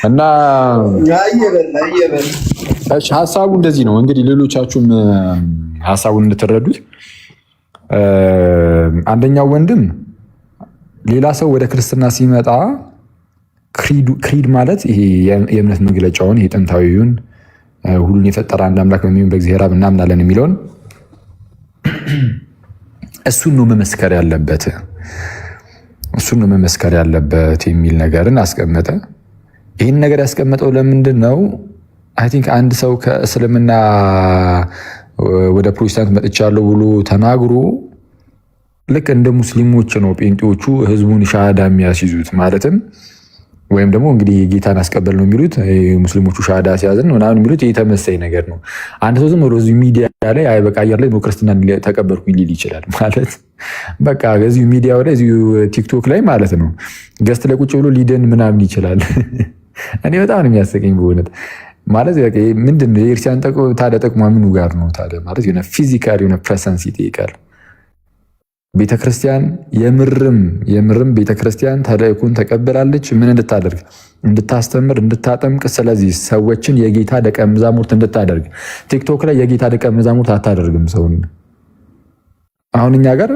እና ሀሳቡ እንደዚህ ነው እንግዲህ ሌሎቻችሁም ሀሳቡን እንድትረዱት። አንደኛው ወንድም ሌላ ሰው ወደ ክርስትና ሲመጣ ክሪድ ማለት ይሄ የእምነት መግለጫውን የጥንታዊውን ሁሉን የፈጠረ አንድ አምላክ በሚሆን በእግዚአብሔር አብ እናምናለን የሚለውን እሱን ነው መመስከር ያለበት የሚል ነገርን አስቀመጠ። ይህን ነገር ያስቀመጠው ለምንድን ነው? አይ ቲንክ አንድ ሰው ከእስልምና ወደ ፕሮቴስታንት መጥቻለሁ ብሎ ተናግሮ ልክ እንደ ሙስሊሞች ነው ጴንጤዎቹ ህዝቡን ሻሃዳ የሚያስይዙት። ማለትም ወይም ደግሞ እንግዲህ ጌታን አስቀበል ነው የሚሉት ሙስሊሞቹ ሻሃዳ ሲያዝን ምናምን የሚሉት የተመሳይ ነገር ነው። አንድ ሰው ዝም ብሎ እዚሁ ሚዲያ ላይ አይ በቃ አየር ላይ ክርስትናን ተቀበልኩኝ ሊል ይችላል። ማለት በቃ እዚሁ ሚዲያው ላይ እዚሁ ቲክቶክ ላይ ማለት ነው ገስት ላይ ቁጭ ብሎ ሊደን ምናምን ይችላል። እኔ በጣም ነው የሚያስቀኝ በእውነት። ማለት ምንድን ነው የክርስቲያን ታዲያ ጥቅሟ ምኑ ጋር ነው ታዲያ? ማለት የሆነ ፊዚካል የሆነ ፕሬሰንስ ይጠይቃል። ቤተክርስቲያን የምርም ቤተክርስቲያን ተልእኮን ተቀበላለች። ምን እንድታደርግ? እንድታስተምር፣ እንድታጠምቅ። ስለዚህ ሰዎችን የጌታ ደቀ መዛሙርት እንድታደርግ። ቲክቶክ ላይ የጌታ ደቀ መዛሙርት አታደርግም ሰውን። አሁን እኛ ጋር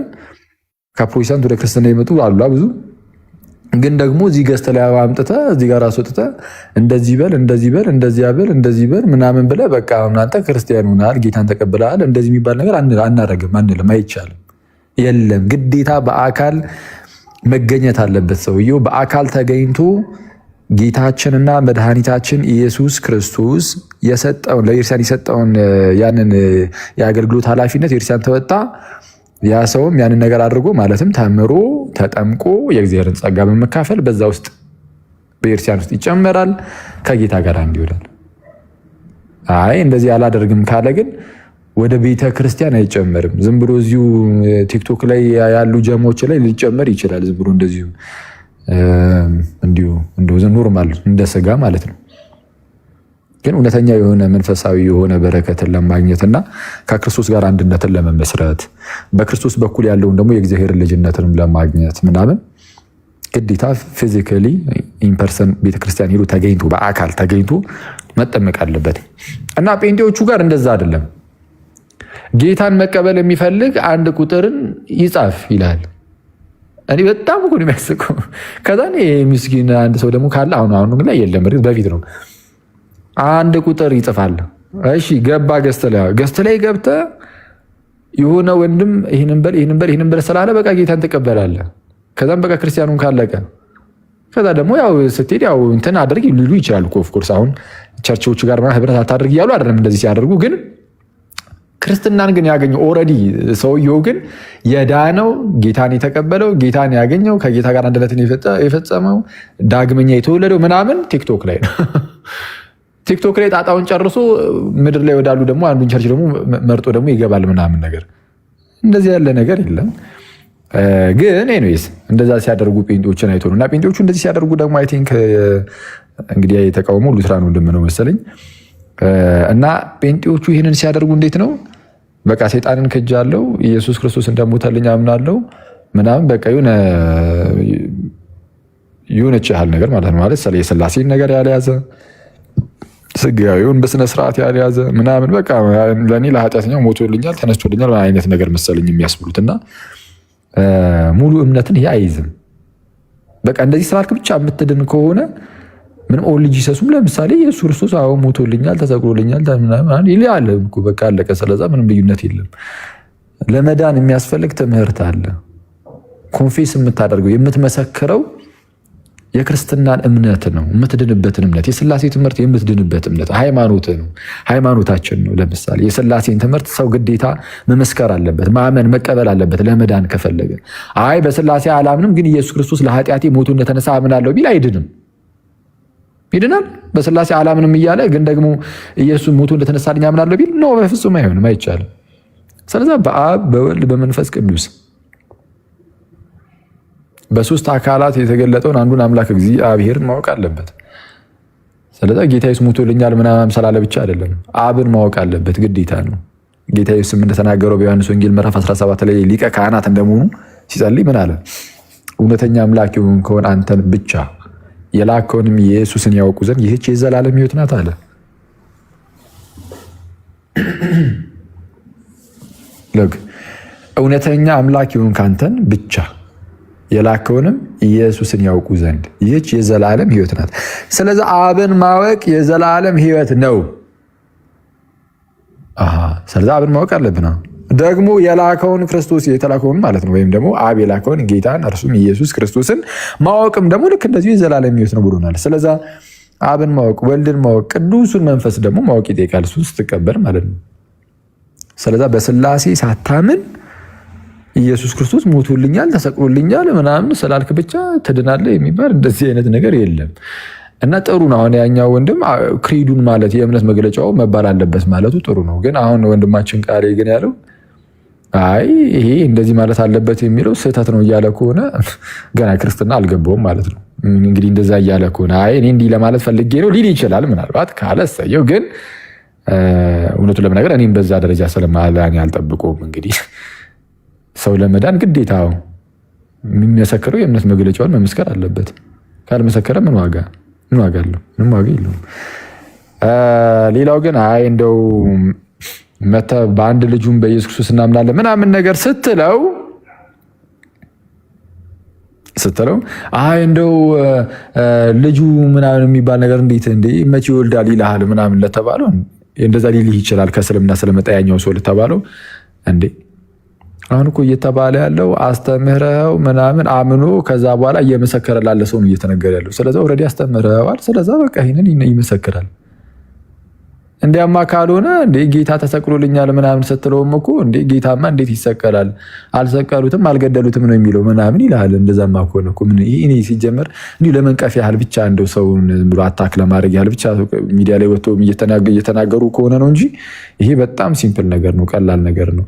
ከፕሮቴስታንት ወደ ክርስትና የመጡ አሉ ብዙ። ግን ደግሞ እዚህ ገዝተ ላይ አምጥተህ እዚህ ጋር አስወጥተህ እንደዚህ በል እንደዚህ በል ምናምን ብለህ በቃ እናንተ ክርስቲያን ሆነሃል፣ ጌታን ተቀብለሃል፣ እንደዚህ የሚባል ነገር አናረግም፣ አንልም፣ አይቻልም። የለም ግዴታ በአካል መገኘት አለበት። ሰውየው በአካል ተገኝቶ ጌታችንና መድኃኒታችን ኢየሱስ ክርስቶስ የሰጠውን ለኢርሲያን የሰጠውን ያንን የአገልግሎት ኃላፊነት ኢርሲያን ተወጣ። ያ ሰውም ያንን ነገር አድርጎ ማለትም ተምሮ ተጠምቆ የእግዚአብሔርን ጸጋ በመካፈል በዛ ውስጥ በኢርሲያን ውስጥ ይጨመራል፣ ከጌታ ጋር አንድ ይሆናል። አይ እንደዚህ አላደርግም ካለ ግን ወደ ቤተ ክርስቲያን አይጨመርም። ዝም ብሎ እዚሁ ቲክቶክ ላይ ያሉ ጀሞች ላይ ሊጨመር ይችላል። ዝም ብሎ እንደዚሁ እንዲሁ ኖርማል እንደ ስጋ ማለት ነው። ግን እውነተኛ የሆነ መንፈሳዊ የሆነ በረከትን ለማግኘትና ከክርስቶስ ጋር አንድነትን ለመመስረት በክርስቶስ በኩል ያለውን ደግሞ የእግዚአብሔር ልጅነትንም ለማግኘት ምናምን ግዴታ ፊዚካሊ ኢንፐርሰን ቤተክርስቲያን ሄዶ ተገኝቶ በአካል ተገኝቶ መጠመቅ አለበት። እና ጴንጤዎቹ ጋር እንደዛ አይደለም። ጌታን መቀበል የሚፈልግ አንድ ቁጥርን ይጻፍ ይላል። እኔ በጣም እኮ ነው የሚያስቀው። ከዛ ምስኪን አንድ ሰው ደግሞ ካለ አሁን ግን ላይ የለም፣ በፊት ነው አንድ ቁጥር ይጽፋል። እሺ ገባ ገስት ላይ ገብተ የሆነ ወንድም ይህንን በል ስላለ በቃ ጌታን ትቀበላለህ። ከዛም በቃ ክርስቲያኑን ካለቀ ከዛ ደግሞ ያው ስትሄድ ያው እንትን አድርግ ሊሉ ይችላሉ። ኦፍኮርስ አሁን ቸርቾች ጋር ህብረት አታድርግ እያሉ አይደለም እንደዚህ ሲያደርጉ። ግን ክርስትናን ግን ያገኘው ኦልሬዲ ሰውየው ግን የዳነው ጌታን የተቀበለው ጌታን ያገኘው ከጌታ ጋር አንድነትን የፈጸመው ዳግመኛ የተወለደው ምናምን ቲክቶክ ላይ ነው። ቲክቶክ ላይ ጣጣውን ጨርሶ ምድር ላይ ወዳሉ ደግሞ አንዱን ቸርች ደግሞ መርጦ ደግሞ ይገባል ምናምን ነገር። እንደዚህ ያለ ነገር የለም። ግን ኤኒዌይስ እንደዛ ሲያደርጉ ጴንጤዎችን አይቶ ነው። እና ጴንጤዎቹ እንደዚህ ሲያደርጉ ደግሞ አይ ቲንክ እንግዲህ የተቃውሞ ሉትራን ወንድም ነው መሰለኝ። እና ጴንጤዎቹ ይህንን ሲያደርጉ እንዴት ነው? በቃ ሰይጣንን ክጃለሁ፣ ኢየሱስ ክርስቶስ እንደሞተልኝ አምናለሁ ምናምን በቃ የሆነች ያህል ነገር ማለት ነው። ማለት የሥላሴን ነገር ያልያዘ ስጋዊውን በስነ ስርዓት ያልያዘ ምናምን በቃ ለእኔ ለኃጢአተኛው ሞቶልኛል ተነስቶልኛል አይነት ነገር መሰለኝ የሚያስብሉት። እና ሙሉ እምነትን ይሄ አይይዝም። በቃ እንደዚህ ስላልክ ብቻ የምትድን ከሆነ ምንም ኦንሊ ጂሰሱም ለምሳሌ ኢየሱስ ክርስቶስ አሁን ሞቶልኛል ተሰቅሎልኛል ይላል እኮ በቃ አለቀ። ስለዛ ምንም ልዩነት የለም። ለመዳን የሚያስፈልግ ትምህርት አለ። ኮንፌስ የምታደርገው የምትመሰክረው የክርስትናን እምነት ነው፣ የምትድንበትን እምነት። የሥላሴ ትምህርት የምትድንበት እምነት ሃይማኖት ነው፣ ሃይማኖታችን ነው። ለምሳሌ የሥላሴን ትምህርት ሰው ግዴታ መመስከር አለበት፣ ማመን መቀበል አለበት ለመዳን ከፈለገ። አይ በሥላሴ አላምንም ግን ኢየሱስ ክርስቶስ ለኃጢአቴ ሞቶ እንደተነሳ አምናለሁ ቢል አይድንም። ይድናል? በሥላሴ አላምንም እያለ ግን ደግሞ ኢየሱስ ሞቶ እንደተነሳልኝ አምናለሁ ቢል ነው፣ በፍጹም አይሆንም፣ አይቻልም። ስለዚህ በአብ በወልድ በመንፈስ ቅዱስ በሶስት አካላት የተገለጠውን አንዱን አምላክ እግዚአብሔርን ማወቅ አለበት። ስለዚህ ጌታ ኢየሱስ ሞቶልኛል ምናምን ስላለ ብቻ አይደለም፣ አብን ማወቅ አለበት፣ ግዴታ ነው። ጌታ ኢየሱስ እንደተናገረው በዮሐንስ ወንጌል ምዕራፍ 17 ላይ ሊቀ ካህናት እንደመሆኑ ሲጸልይ ምን አለ? እውነተኛ አምላክ የሆንከውን አንተን ብቻ የላከውንም ኢየሱስን ያውቁ ዘንድ ይህች የዘላለም ሕይወት ናት አለ። እውነተኛ አምላክ የሆንክ አንተን ብቻ የላከውንም ኢየሱስን ያውቁ ዘንድ ይህች የዘላለም ሕይወት ናት። ስለዚህ አብን ማወቅ የዘላለም ሕይወት ነው። ስለዚህ አብን ማወቅ አለብን። ደግሞ የላከውን ክርስቶስ የተላከውን ማለት ነው፣ ወይም ደግሞ አብ የላከውን ጌታን እርሱም ኢየሱስ ክርስቶስን ማወቅም ደግሞ ልክ እንደዚሁ የዘላለም ሕይወት ነው ብሎናል። ስለዛ አብን ማወቅ፣ ወልድን ማወቅ፣ ቅዱሱን መንፈስ ደግሞ ማወቅ ይጠይቃል፣ እሱን ስትቀበል ማለት ነው። ስለዛ በስላሴ ሳታምን ኢየሱስ ክርስቶስ ሞቶልኛል ተሰቅሎልኛል ምናምን ስላልክ ብቻ ትድናለህ የሚባል እንደዚህ አይነት ነገር የለም። እና ጥሩ ነው። አሁን ያኛው ወንድም ክሪዱን ማለት የእምነት መግለጫው መባል አለበት ማለቱ ጥሩ ነው። ግን አሁን ወንድማችን ቃሌ ግን ያለው አይ ይሄ እንደዚህ ማለት አለበት የሚለው ስህተት ነው እያለ ከሆነ ገና ክርስትና አልገባውም ማለት ነው። እንግዲህ እንደዛ እያለ ከሆነ አይ እኔ እንዲህ ለማለት ፈልጌ ነው ሊል ይችላል። ምናልባት ካለ እሰየው። ግን እውነቱን ለመናገር እኔም በዛ ደረጃ ስለማላን ያልጠብቀውም። እንግዲህ ሰው ለመዳን ግዴታው የሚመሰክረው የእምነት መግለጫውን መመስከር አለበት። ካልመሰከረ ምን ዋጋ አለው? ምንም ዋጋ የለውም። ሌላው ግን አይ እንደው መተህ በአንድ ልጁም በኢየሱስ ክርስቶስ እናምናለን ምናምን ነገር ስትለው አይ እንደው ልጁ ምናምን የሚባል ነገር እንዴት መቼ ይወልዳል ይልሃል ምናምን ለተባለው እንደዛ ሊልህ ይችላል። ከእስልምና ስለመጣ ያኛው ሰው ለተባለው እንዴ አሁን እኮ እየተባለ ያለው አስተምህረው ምናምን አምኖ ከዛ በኋላ እየመሰከረ ላለ ሰው ነው እየተነገረ ያለው። ስለዛ ኦልሬዲ አስተምህረዋል። ስለዛ በቃ ይሄንን ይመሰክራል። እንዲያማ ካልሆነ እንዴ ጌታ ተሰቅሎልኛል ምናምን ስትለውም እኮ እንዴ ጌታማ እንዴት ይሰቀላል? አልሰቀሉትም አልገደሉትም ነው የሚለው ምናምን ይልሃል። እንደዛማ ከሆነ እኮ ምን ይሄ ሲጀመር እንዲሁ ለመንቀፍ ያህል ብቻ እንደው ሰውን ብሎ አታክ ለማድረግ ያህል ብቻ ሚዲያ ላይ ወጥቶ እየተናገሩ ከሆነ ነው እንጂ ይሄ በጣም ሲምፕል ነገር ነው፣ ቀላል ነገር ነው።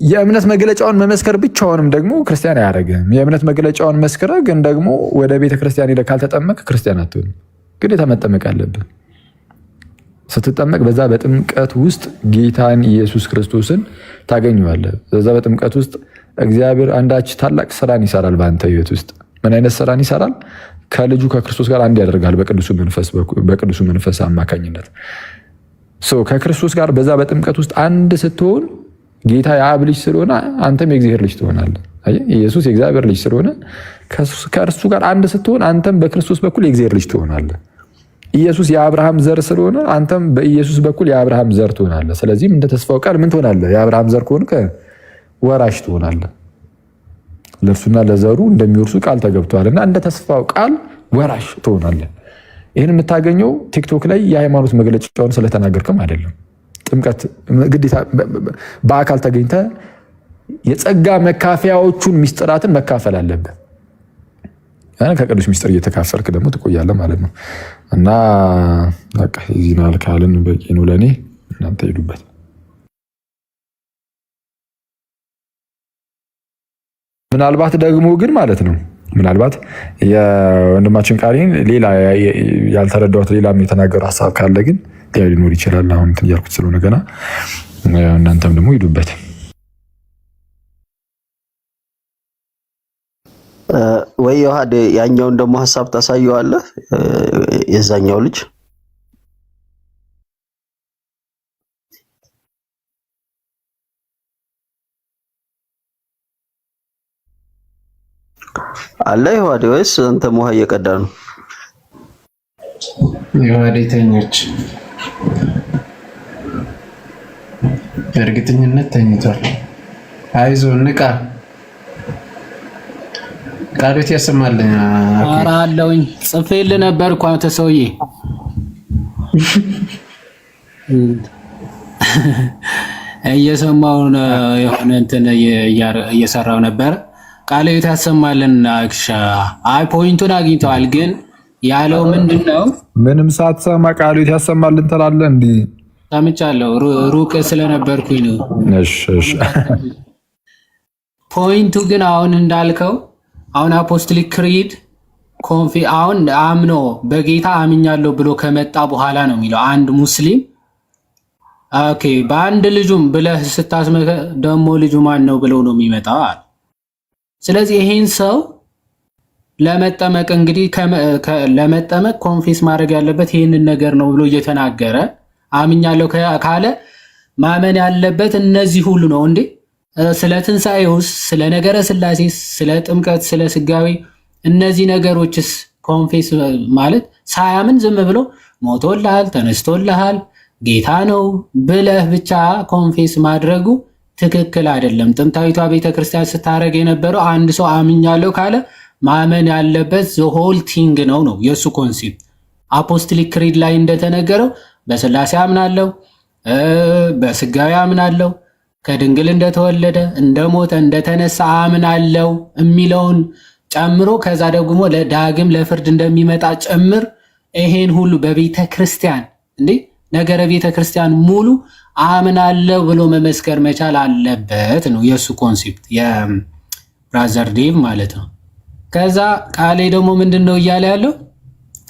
የእምነት መግለጫውን መመስከር ብቻውንም ደግሞ ክርስቲያን አያደርግም። የእምነት መግለጫውን መስክረ ግን ደግሞ ወደ ቤተክርስቲያን ሄደህ ካልተጠመቅ ክርስቲያን አትሆንም። ግዴታ መጠመቅ አለብን። ስትጠመቅ በዛ በጥምቀት ውስጥ ጌታን ኢየሱስ ክርስቶስን ታገኘዋለህ። በዛ በጥምቀት ውስጥ እግዚአብሔር አንዳች ታላቅ ስራን ይሰራል በአንተ ህይወት ውስጥ። ምን አይነት ስራን ይሰራል? ከልጁ ከክርስቶስ ጋር አንድ ያደርጋል በቅዱሱ መንፈስ አማካኝነት። ከክርስቶስ ጋር በዛ በጥምቀት ውስጥ አንድ ስትሆን ጌታ የአብ ልጅ ስለሆነ አንተም የእግዚአብሔር ልጅ ትሆናለህ። ኢየሱስ የእግዚአብሔር ልጅ ስለሆነ ከእርሱ ጋር አንድ ስትሆን አንተም በክርስቶስ በኩል የእግዚአብሔር ልጅ ትሆናለህ። ኢየሱስ የአብርሃም ዘር ስለሆነ አንተም በኢየሱስ በኩል የአብርሃም ዘር ትሆናለህ። ስለዚህም እንደ ተስፋው ቃል ምን ትሆናለህ? የአብርሃም ዘር ከሆንክ ወራሽ ትሆናለህ። ለእርሱና ለዘሩ እንደሚወርሱ ቃል ተገብቷልና እንደ ተስፋው ቃል ወራሽ ትሆናለህ። ይህን የምታገኘው ቲክቶክ ላይ የሃይማኖት መግለጫውን ስለተናገርክም አይደለም። ጥምቀት ግዴታ በአካል ተገኝተ የጸጋ መካፈያዎቹን ሚስጥራትን መካፈል አለብህ። ከቅዱስ ሚስጥር እየተካፈልክ ደግሞ ትቆያለህ ማለት ነው። እና በቃ ይዚናል ካልን በቂ ነው ለእኔ። እናንተ ሄዱበት። ምናልባት ደግሞ ግን ማለት ነው ምናልባት የወንድማችን ቃሌን ሌላ ያልተረዳሁት ሌላም የተናገሩ ሀሳብ ካለ ግን ሊኖር ይችላል። አሁን እያልኩት ስለሆነ ገና እናንተም ደግሞ ሂዱበት። ወይ ዮሐድ ያኛውን ደግሞ ሀሳብ ታሳየዋለህ። የዛኛው ልጅ አለ ዮሐድ ወይስ አንተም ውሃ እየቀዳ ነው? ዮሐድ ተኞች በእርግጠኝነት ተኝቷል። አይዞህ ንቃ። ቃሉት ያሰማልኝ። ኧረ አለውኝ ጽፌልህ ነበር እኮ አንተ ሰውዬ። እየሰማሁ የሆነ እንትን እየሰራው ነበር። ቃሉት ያሰማልን። አይ ፖይንቱን አግኝተዋል። ግን ያለው ምንድነው? ምንም ሳትሰማ ቃሉት ያሰማልን ትላለህ እንዴ? ሰምቻለሁ። ሩቅ ስለነበርኩኝ ነው። እሺ ፖይንቱ ግን አሁን እንዳልከው አሁን አፖስቶሊክ ክሪድ አሁን አምኖ በጌታ አምኛለሁ ብሎ ከመጣ በኋላ ነው የሚለው አንድ ሙስሊም። ኦኬ በአንድ ልጁም ብለህ ስታስመከ ደግሞ ልጁ ማን ነው ብለው ነው የሚመጣው። ስለዚህ ይሄን ሰው ለመጠመቅ እንግዲህ ለመጠመቅ ኮንፌስ ማድረግ ያለበት ይሄንን ነገር ነው ብሎ እየተናገረ አምኛለሁ ካለ ማመን ያለበት እነዚህ ሁሉ ነው እንዴ? ስለ ትንሣኤውስ፣ ስለ ነገረ ሥላሴ፣ ስለ ጥምቀት፣ ስለ ስጋዌ እነዚህ ነገሮችስ ኮንፌስ ማለት ሳያምን ዝም ብሎ ሞቶልሃል፣ ተነስቶልሃል፣ ጌታ ነው ብለህ ብቻ ኮንፌስ ማድረጉ ትክክል አይደለም። ጥንታዊቷ ቤተክርስቲያን ስታደርግ የነበረው አንድ ሰው አምኛለሁ ካለ ማመን ያለበት ዘሆል ቲንግ ነው የእሱ ኮንሴፕት። አፖስቶሊክ ክሪድ ላይ እንደተነገረው በስላሴ አምናለሁ፣ በስጋዊ አምናለሁ፣ ከድንግል እንደተወለደ እንደሞተ እንደተነሳ አምናለሁ የሚለውን ጨምሮ ከዛ ደግሞ ለዳግም ለፍርድ እንደሚመጣ ጭምር ይሄን ሁሉ በቤተ ክርስቲያን እንዴ ነገረ ቤተ ክርስቲያን ሙሉ አምናለሁ ብሎ መመስከር መቻል አለበት ነው የእሱ ኮንሴፕት፣ የብራዘር ዴቭ ማለት ነው። ከዛ ቃሌ ደግሞ ምንድን ነው እያለ ያለው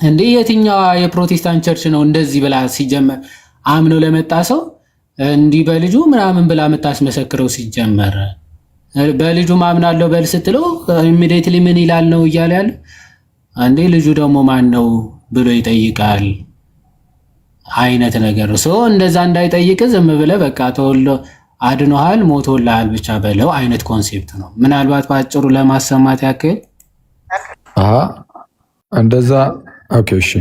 እንዴ የትኛዋ የፕሮቴስታንት ቸርች ነው እንደዚህ ብላ ሲጀመር አምኖ ለመጣ ሰው እንዲህ በልጁ ምናምን ብላ የምታስመሰክረው? ሲጀመር በልጁ ማምናለሁ በል ስትለው ኢሚዲየትሊ ምን ይላል ነው እያለ ያለው። አንዴ ልጁ ደግሞ ማን ነው ብሎ ይጠይቃል አይነት ነገር ሰው እንደዛ እንዳይጠይቅ ዝም ብለህ በቃ ተወልዶ አድኖሃል ሞቶልሃል ብቻ በለው አይነት ኮንሴፕት ነው። ምናልባት ባጭሩ ለማሰማት ያክል እንደዛ ኦኬ እሺ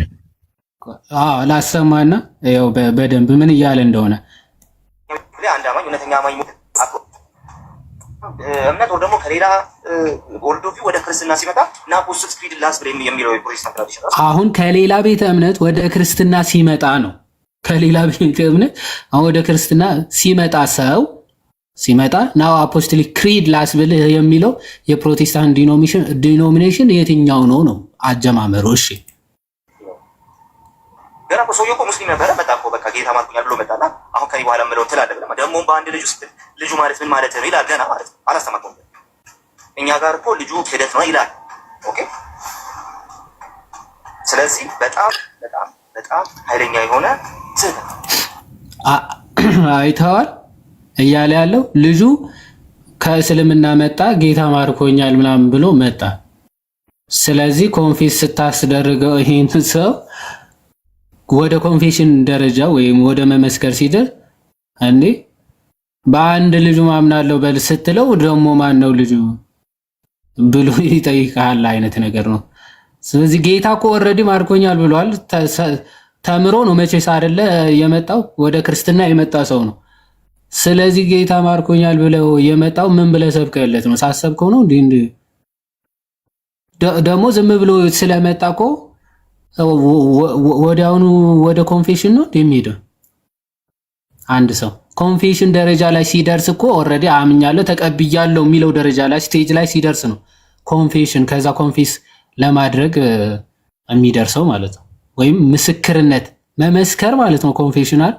ላሰማና ያው በደንብ ምን እያለ እንደሆነ አንድ አማኝ እውነተኛ አማኝ እምነት ወደ ደግሞ ከሌላ ወልዶ ወደ ክርስትና ሲመጣ እና አፖስቶሊክ ክሪድ ላስብል የሚለው የፕሮቴስታንት ትራዲሽን አሁን ከሌላ ቤተ እምነት ወደ ክርስትና ሲመጣ ነው። ከሌላ ቤተ እምነት አሁን ወደ ክርስትና ሲመጣ ሰው ሲመጣ ናው አፖስቶሊክ ክሪድ ላስብል የሚለው የፕሮቴስታንት ዲኖሚኔሽን የትኛው ነው አጀማመሩ? እሺ ገና እኮ ሰውዬው እኮ ሙስሊም ነበረ። መጣ እኮ በቃ ጌታ ማርኩኛል ብሎ መጣና አሁን ከኔ በኋላ ምለው ትላለህ ብለህ ደግሞ በአንድ ልጅ ውስጥ ልጁ ማለት ምን ማለት ነው ይላል። ገና ማለት ነው አላስተማርኩም። እኛ ጋር እኮ ልጁ ክህደት ነው ይላል። ኦኬ ስለዚህ በጣም በጣም በጣም ኃይለኛ የሆነ ስህተት አይተዋል እያለ ያለው ልጁ ከእስልምና መጣ ጌታ ማርኮኛል ምናምን ብሎ መጣ። ስለዚህ ኮንፌስ ስታስደርገው ይሄን ሰው ወደ ኮንፌሽን ደረጃ ወይም ወደ መመስከር ሲደርስ እንዴ በአንድ ልጁ ማምናለሁ በል ስትለው ደግሞ ማን ነው ልጁ ብሎ ይጠይቃል አይነት ነገር ነው። ስለዚህ ጌታ እኮ ኦልሬዲ ማርኮኛል ብሏል። ተምሮ ነው መቼስ አይደለ የመጣው ወደ ክርስትና የመጣ ሰው ነው። ስለዚህ ጌታ ማርኮኛል ብለው የመጣው ምን ብለህ ሰብከለት ነው? ሳሰብከው ነው እንዴ? ደግሞ ዝም ብሎ ስለመጣ እኮ ወዲያውኑ ወደ ኮንፌሽን ነው የሚሄደው። አንድ ሰው ኮንፌሽን ደረጃ ላይ ሲደርስ እኮ ኦልሬዲ አምኛለሁ ተቀብያለሁ የሚለው ደረጃ ላይ ስቴጅ ላይ ሲደርስ ነው ኮንፌሽን ከዛ ኮንፌስ ለማድረግ የሚደርሰው ማለት ነው። ወይም ምስክርነት መመስከር ማለት ነው። ኮንፌሽናል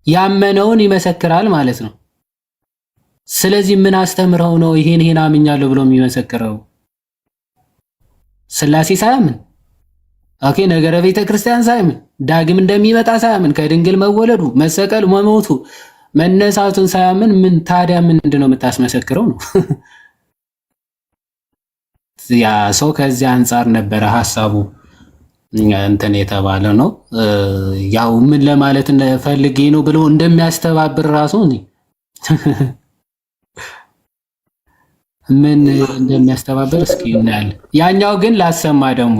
ያመነውን ይመሰክራል ማለት ነው። ስለዚህ ምን አስተምረው ነው ይሄን አምኛለሁ ብሎ የሚመሰክረው? ስላሴ ሳያምን ኦኬ ነገረ ቤተ ክርስቲያን ሳያምን ዳግም እንደሚመጣ ሳያምን ከድንግል መወለዱ መሰቀል መሞቱ መነሳቱን ሳያምን ምን ታዲያ ምንድነው የምታስመሰክረው ነው? ያ ሰው ከዚህ አንፃር ነበረ ሐሳቡ እንትን የተባለ ነው። ያው ምን ለማለት ፈልጌ ነው ብሎ እንደሚያስተባብር ራሱ ምን እንደሚያስተባብር እስኪ እናያለን። ያኛው ግን ላሰማ ደግሞ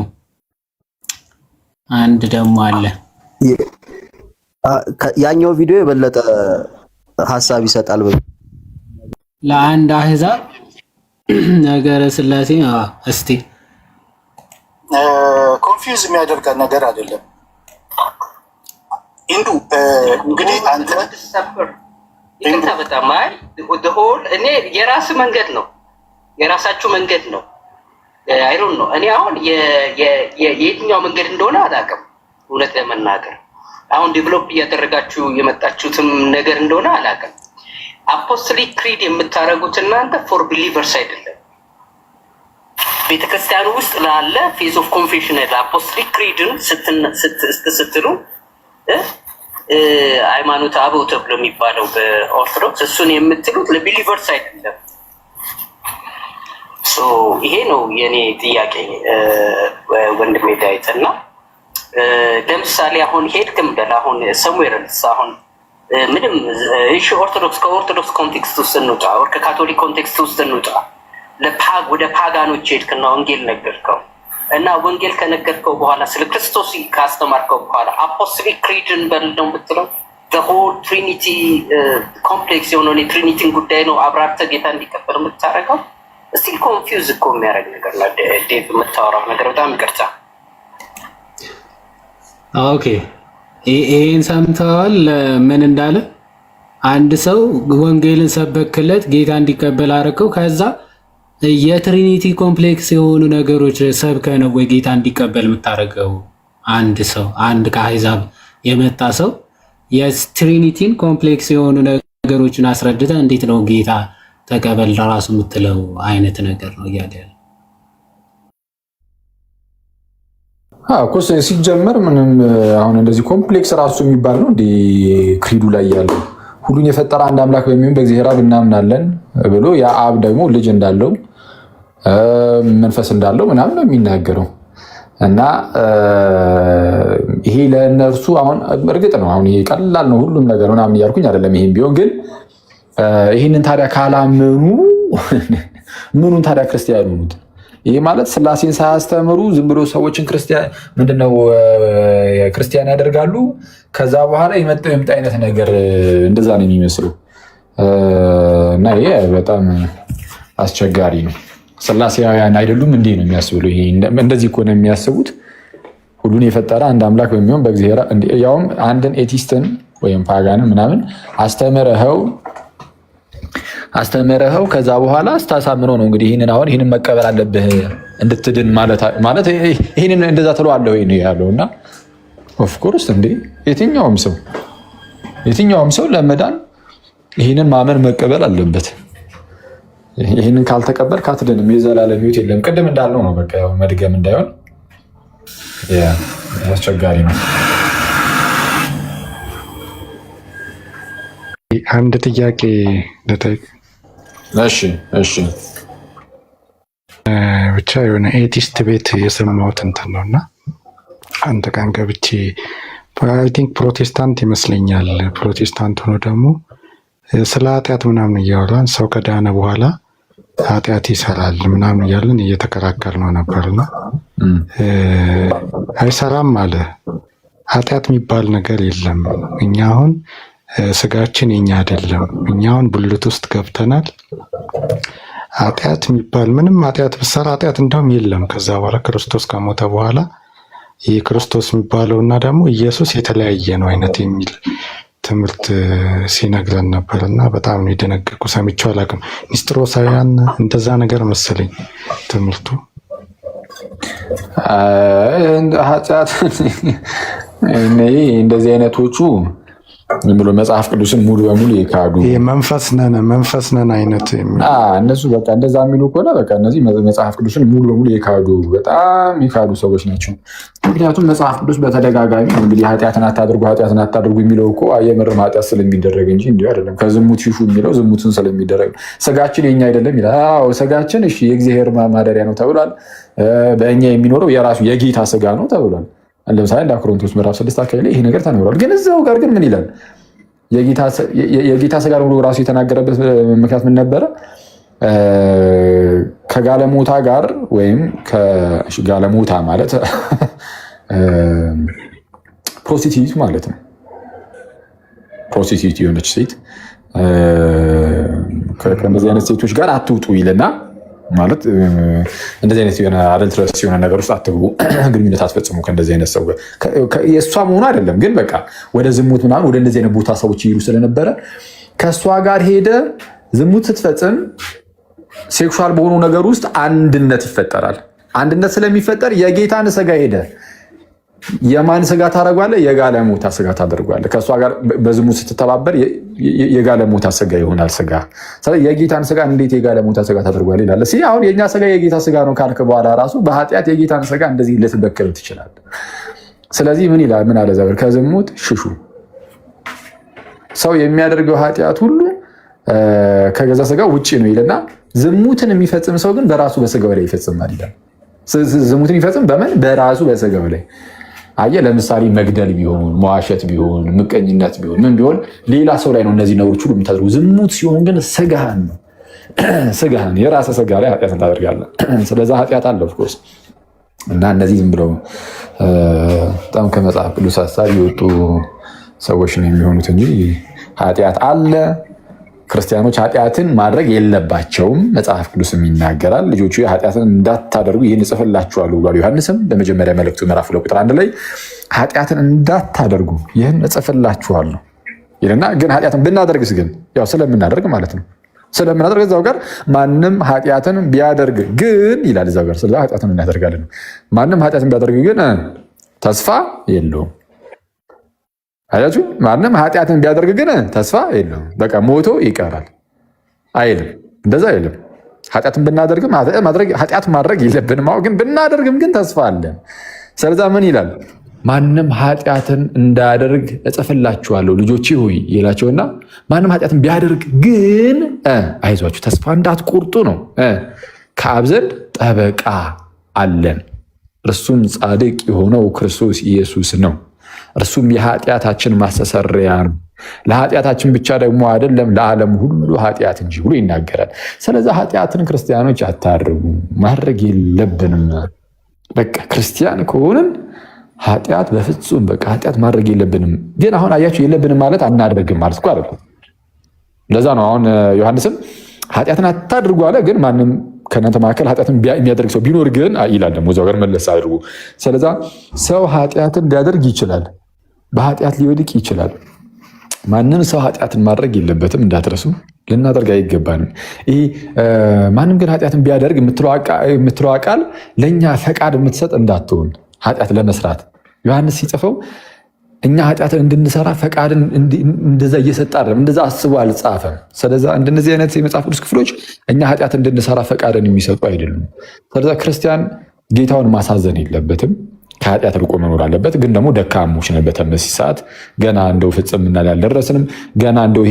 አንድ ደግሞ አለ። ያኛው ቪዲዮ የበለጠ ሐሳብ ይሰጣል። ለአንድ አህዛብ ነገረ ሥላሴ እስቲ ኮንፊውዝ የሚያደርግ ነገር አይደለም። እንዱ እንግዲህ አንተ ይቅርታ በጣም እኔ የራስ መንገድ ነው የራሳችሁ መንገድ ነው። አይ ዶንት ኖ እኔ አሁን የየትኛው መንገድ እንደሆነ አላውቅም። እውነት ለመናገር አሁን ዴቨሎፕ እያደረጋችሁ የመጣችሁትም ነገር እንደሆነ አላውቅም። አፖስቶሊክ ክሪድ የምታደርጉት እናንተ ፎር ቢሊቨርስ አይደለም። ቤተክርስቲያኑ ውስጥ ላለ ፌዝ ኦፍ ኮንፌሽን አፖስቶሊክ ክሪድን ስትሉ ሃይማኖተ አበው ተብሎ የሚባለው በኦርቶዶክስ እሱን የምትሉት ለቢሊቨርስ አይደለም። ይሄ ነው የኔ ጥያቄ ወንድሜ ዳዊት። እና ለምሳሌ አሁን ሄድክም በል አሁን ሰሙዌርስ አሁን ምንም እሺ ኦርቶዶክስ ከኦርቶዶክስ ኮንቴክስት ውስጥ እንውጣ፣ ወር ከካቶሊክ ኮንቴክስት ውስጥ እንውጣ። ወደ ፓጋኖች ሄድክና ወንጌል ነገርከው እና ወንጌል ከነገርከው በኋላ ስለ ክርስቶስ ካስተማርከው በኋላ አፖስቶሊክ ክሪድን በል ነው የምትለው። ሆል ትሪኒቲ ኮምፕሌክስ የሆነውን የትሪኒቲን ጉዳይ ነው አብራርተህ ጌታ እንዲቀበል የምታደርገው። እስቲል ኮንፊውዝ እኮ የሚያደርግ ነገር ነው ዴቭ የምታወራው ነገር በጣም ይቅርታ። ኦኬ ይሄን ሰምተዋል? ምን እንዳለ አንድ ሰው ወንጌልን ሰበክለት ጌታ እንዲቀበል አደረገው። ከዛ የትሪኒቲ ኮምፕሌክስ የሆኑ ነገሮች ሰብከ ነው ወይ ጌታ እንዲቀበል የምታደርገው? አንድ ሰው አንድ ከአሕዛብ የመጣ ሰው የትሪኒቲን ኮምፕሌክስ የሆኑ ነገሮችን አስረድተ እንዴት ነው ጌታ ተቀበል ራሱ የምትለው አይነት ነገር ነው እያለ ያለ። እኮ ሲጀመር ምንም አሁን እንደዚህ ኮምፕሌክስ ራሱ የሚባል ነው እንደ ክሪዱ ላይ ያለው ሁሉን የፈጠረ አንድ አምላክ በሚሆን በእግዚአብሔር አብ እናምናለን ብሎ ያ አብ ደግሞ ልጅ እንዳለው መንፈስ እንዳለው ምናምን ነው የሚናገረው። እና ይሄ ለእነርሱ አሁን እርግጥ ነው አሁን ይሄ ቀላል ነው ሁሉም ነገር ምናምን እያልኩኝ አይደለም። ይሄም ቢሆን ግን ይህንን ታዲያ ካላመኑ ምኑን ታዲያ ክርስቲያን ሆኑት? ይሄ ማለት ስላሴን ሳያስተምሩ ዝም ብሎ ሰዎችን ምንድነው ክርስቲያን ያደርጋሉ። ከዛ በኋላ የመጣው የምጣ አይነት ነገር እንደዛ ነው የሚመስለው። እና ይሄ በጣም አስቸጋሪ ነው። ስላሴያውያን አይደሉም እንዴ ነው የሚያስብሉ። ይሄ እንደዚህ እኮ ነው የሚያስቡት። ሁሉን የፈጠረ አንድ አምላክ በሚሆን በእግዚአብሔር ያውም አንድን ኤቲስትን ወይም ፓጋንን ምናምን አስተምረኸው ከዛ በኋላ ስታሳምነው ነው እንግዲህ ይህንን መቀበል አለብህ እንድትድን ማለት ይህንን እንደዛ ትለዋለህ ወይ ነው ያለው። እና ኦፍኮርስ እንዴ የትኛውም ሰው ለመዳን ይህንን ማመን መቀበል አለበት። ይህንን ካልተቀበል ካትድንም የዘላለም ሕይወት የለም። ቅድም እንዳልነው ነው በቃ ያው መድገም እንዳይሆን አስቸጋሪ ነው። አንድ ጥያቄ ልጠይቅ? እሺ ብቻ የሆነ ኤቲስት ቤት የሰማሁት እንትን ነው እና አንድ ቀን ገብቼ አይ ቲንክ ፕሮቴስታንት ይመስለኛል። ፕሮቴስታንት ሆኖ ደግሞ ስለ ኃጢአት ምናምን እያወራን ሰው ከዳነ በኋላ ኃጢአት ይሰራል ምናምን እያለን እየተከራከር ነው ነበርና አይሰራም አለ። ኃጢአት የሚባል ነገር የለም። እኛ አሁን ስጋችን የኛ አይደለም። እኛ አሁን ብልት ውስጥ ገብተናል። ኃጢአት የሚባል ምንም ኃጢአት ብሰራ ኃጢአት እንደውም የለም። ከዛ በኋላ ክርስቶስ ከሞተ በኋላ ይህ ክርስቶስ የሚባለው እና ደግሞ ኢየሱስ የተለያየ ነው አይነት የሚል ትምህርት ሲነግረን ነበር እና በጣም ነው የደነገጥኩ። ሰምቼው አላውቅም። ንስጥሮሳውያን እንደዛ ነገር መሰለኝ ትምህርቱ። ኃጢአት እንደዚህ አይነቶቹ ዝም ብሎ መጽሐፍ ቅዱስን ሙሉ በሙሉ የካዱ መንፈስ ነን አይነት እነሱ በቃ እንደዛ የሚሉ ከሆነ በቃ እነዚህ መጽሐፍ ቅዱስን ሙሉ በሙሉ በጣም የካዱ ሰዎች ናቸው። ምክንያቱም መጽሐፍ ቅዱስ በተደጋጋሚ እንግዲህ ኃጢአትን አታድርጉ የሚለው እኮ የምርም ኃጢአት ስለሚደረግ እንጂ እንዲሁ አይደለም። ከዝሙት ሽሹ የሚለው ዝሙትን ስለሚደረግ፣ ስጋችን የኛ አይደለም ይላል። ስጋችን እሺ የእግዚአብሔር ማደሪያ ነው ተብሏል። በእኛ የሚኖረው የራሱ የጌታ ስጋ ነው ተብሏል። ለምሳሌ እንደ ቆሮንቶስ ምዕራፍ 6 አካባቢ ላይ ይሄ ነገር ተነግሯል። ግን እዛው ጋር ግን ምን ይላል? የጌታ ስጋ ነው ብሎ ራሱ የተናገረበት ምክንያት ምን ነበረ? ከጋለሞታ ጋር ወይም ከጋለሞታ ማለት ፕሮስቲቲዩት ማለት ነው። ፕሮስቲቲዩት የሆነች ሴት ከእንደዚህ አይነት ሴቶች ጋር አትውጡ ይልና ማለት እንደዚህ አይነት የሆነ አደልትረስ የሆነ ነገር ውስጥ አትግቡ፣ ግንኙነት አትፈጽሙ ከእንደዚህ አይነት ሰው ጋር። የእሷ መሆኑ አይደለም ግን በቃ ወደ ዝሙት ምናምን ወደ እንደዚህ አይነት ቦታ ሰዎች ይሄዱ ስለነበረ ከእሷ ጋር ሄደ ዝሙት ስትፈጽም ሴክሹዋል በሆኑ ነገር ውስጥ አንድነት ይፈጠራል። አንድነት ስለሚፈጠር የጌታን ስጋ ሄደ የማን ስጋ ታደርጓለህ? የጋለሞታ ስጋ ታደርጓለህ። ከእሷ ጋር በዝሙት ስትተባበር የጋለሞታ ስጋ ይሆናል ስጋ። ስለዚህ የጌታን ስጋ እንዴት የጋለሞታ ስጋ ታደርጓለህ ይላል። አሁን የእኛ ስጋ የጌታ ስጋ ነው ካልክ በኋላ ራሱ በኃጢአት የጌታን ስጋ እንደዚህ ልትበክል ትችላለህ። ስለዚህ ምን ይላል? ምን አለ ዘበር? ከዝሙት ሽሹ። ሰው የሚያደርገው ኃጢአት ሁሉ ከገዛ ስጋ ውጭ ነው ይልና ዝሙትን የሚፈጽም ሰው ግን በራሱ በስጋው ላይ ይፈጽማል ይላል። ዝሙትን ይፈጽም በምን? በራሱ በስጋው ላይ። አየህ፣ ለምሳሌ መግደል ቢሆን፣ መዋሸት ቢሆን፣ ምቀኝነት ቢሆን፣ ምን ቢሆን ሌላ ሰው ላይ ነው እነዚህ ነገሮች ሁሉ የምታደርጉ። ዝሙት ሲሆን ግን ስጋህን ነው ስጋህን የራስ ስጋ ላይ ኃጢአትን ታደርጋለህ። ስለዛ ኃጢአት አለ ኦፍኮርስ። እና እነዚህ ዝም ብለው በጣም ከመጽሐፍ ቅዱስ ሀሳብ የወጡ ሰዎች ነው የሚሆኑት እንጂ ኃጢአት አለ። ክርስቲያኖች ኃጢአትን ማድረግ የለባቸውም። መጽሐፍ ቅዱስም ይናገራል። ልጆቹ ኃጢአትን እንዳታደርጉ ይህን እጽፍላችኋለሁ ብሏል ዮሐንስም በመጀመሪያ መልእክቱ ምዕራፍ 2 ቁጥር 1 ላይ ኃጢአትን እንዳታደርጉ ይህን እጽፍላችኋለሁ ይልና፣ ግን ኃጢአትን ብናደርግስ ግን ያው ስለምናደርግ ማለት ነው ስለምናደርግ እዛው ጋር ማንም ኃጢአትን ቢያደርግ ግን ይላል እዛው ጋር ስለ ኃጢአትን እናደርጋለን። ማንም ኃጢአትን ቢያደርግ ግን ተስፋ የለውም። አያችሁ፣ ማንም ኃጢአትን ቢያደርግ ግን ተስፋ የለውም። በቃ ሞቶ ይቀራል አይልም። እንደዛ አይልም። ኃጢአትን ብናደርግም ኃጢአት ማድረግ የለብንም። ግን ብናደርግም ግን ተስፋ አለን። ስለዛ ምን ይላል? ማንም ኃጢአትን እንዳያደርግ እጽፍላችኋለሁ ልጆቼ ሆይ ይላቸውና ማንም ኃጢአትን ቢያደርግ ግን አይዟችሁ ተስፋ እንዳትቆርጡ ነው። ከአብ ዘንድ ጠበቃ አለን፣ እርሱም ጻድቅ የሆነው ክርስቶስ ኢየሱስ ነው። እርሱም የኃጢአታችን ማስተሰሪያ ነው። ለኃጢአታችን ብቻ ደግሞ አይደለም ለዓለም ሁሉ ኃጢአት እንጂ ብሎ ይናገራል። ስለዚህ ኃጢአትን ክርስቲያኖች አታድርጉ፣ ማድረግ የለብንም። በቃ ክርስቲያን ከሆንን ኃጢአት በፍጹም በቃ ኃጢአት ማድረግ የለብንም። ግን አሁን አያችሁ የለብንም ማለት አናደርግም ማለት እኮ አይደለም። ለዛ ነው አሁን ዮሐንስም ኃጢአትን አታድርጉ አለ። ግን ማንም ከእናንተ መካከል ኃጢአትን የሚያደርግ ሰው ቢኖር ግን ይላል ደግሞ እዛው ጋር መለስ አድርጉ። ስለዛ ሰው ኃጢአትን ሊያደርግ ይችላል፣ በኃጢአት ሊወድቅ ይችላል። ማንም ሰው ኃጢአትን ማድረግ የለበትም፣ እንዳትረሱ። ልናደርግ አይገባንም። ይህ ማንም ግን ኃጢአትን ቢያደርግ የምትለዋ ቃል ለእኛ ፈቃድ የምትሰጥ እንዳትሆን ኃጢአት ለመስራት ዮሐንስ ሲጽፈው እኛ ኃጢአትን እንድንሰራ ፈቃድን እንደዛ እየሰጠ አይደለም፣ እንደዛ አስቦ አልጻፈም። ስለዛ እንደነዚህ አይነት የመጽሐፍ ቅዱስ ክፍሎች እኛ ኃጢአት እንድንሰራ ፈቃድን የሚሰጡ አይደሉም። ስለዛ ክርስቲያን ጌታውን ማሳዘን የለበትም፣ ከኃጢአት ርቆ መኖር አለበት። ግን ደግሞ ደካሞች ነን በተመሲ ሰዓት ገና እንደው ፍጽምና ላይ አልደረስንም። ገና እንደው